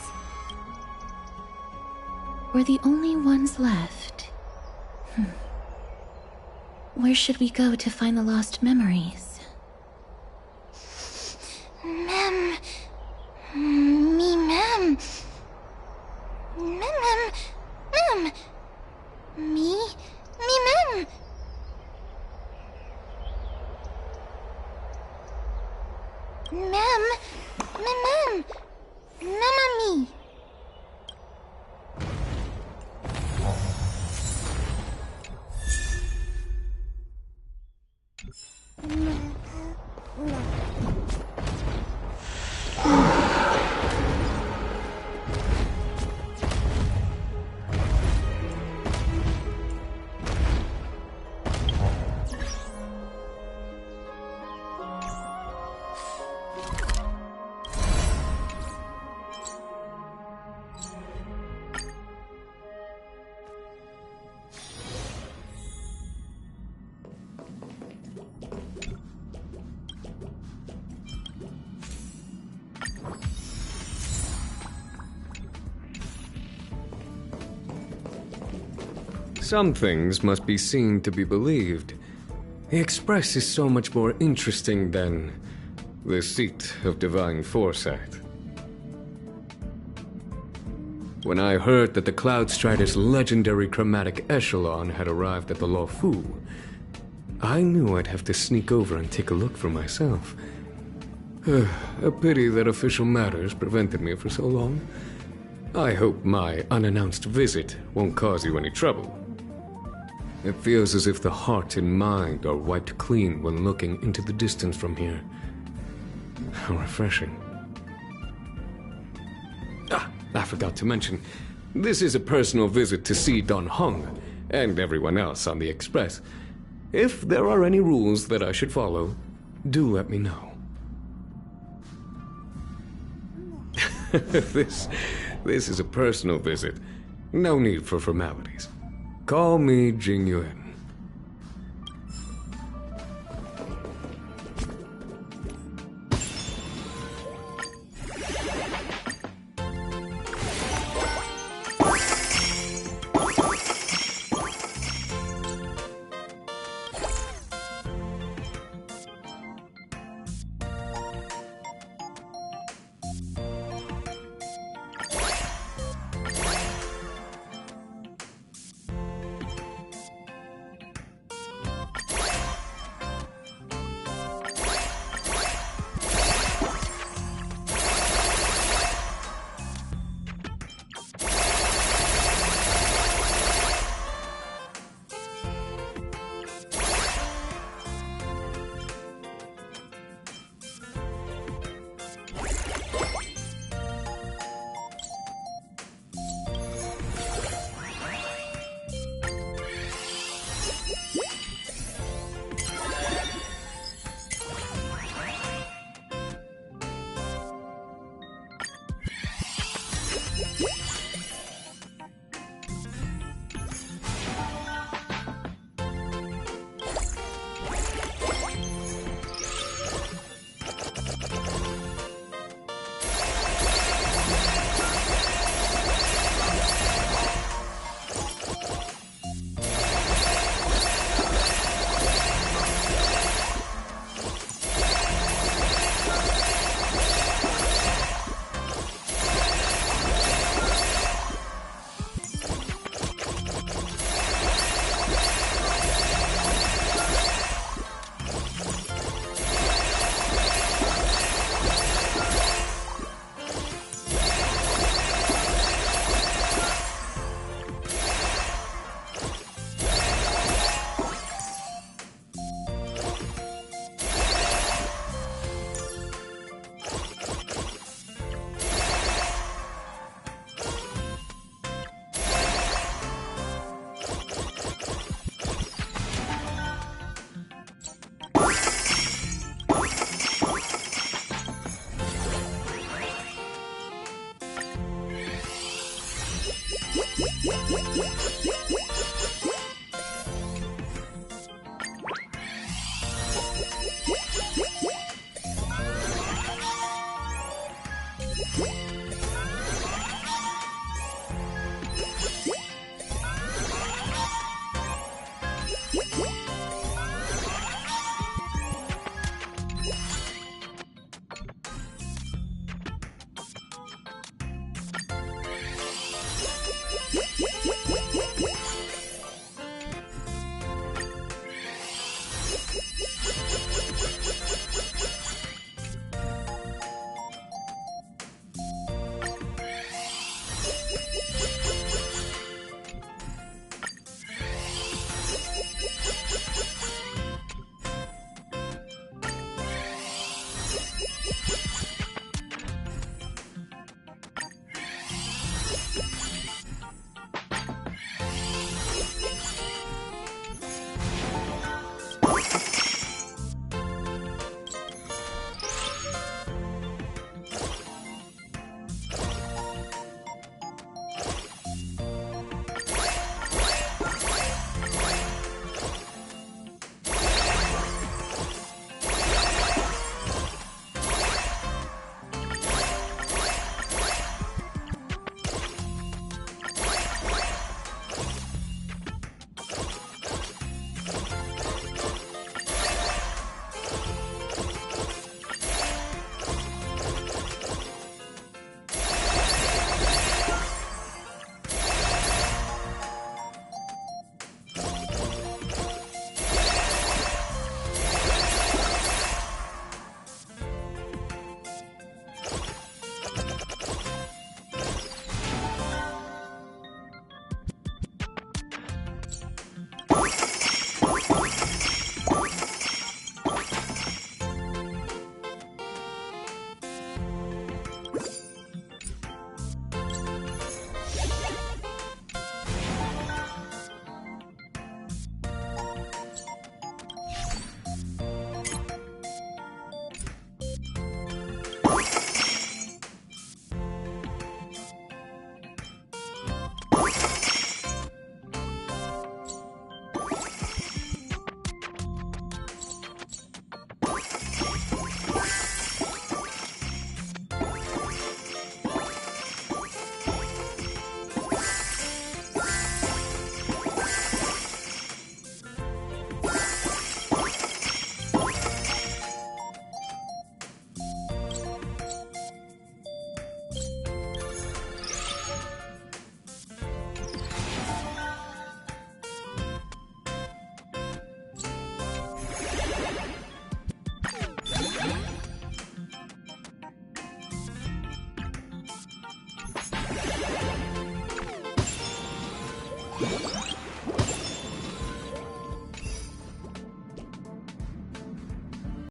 We're the only ones left. Where should we go to find the lost memories? Mem. Mem. Some things must be seen to be believed. The Express is so much more interesting than the seat of divine foresight. When I heard that the Cloud Strider's legendary chromatic echelon had arrived at the Luofu, I knew I'd have to sneak over and take a look for myself. A pity that official matters prevented me for so long. I hope my unannounced visit won't cause you any trouble. It feels as if the heart and mind are wiped clean when looking into the distance from here. How refreshing. I forgot to mention, this is a personal visit to see Dan Heng and everyone else on the Express. If there are any rules that I should follow, do let me know. This is a personal visit. No need for formalities. Call me Jing Yuan.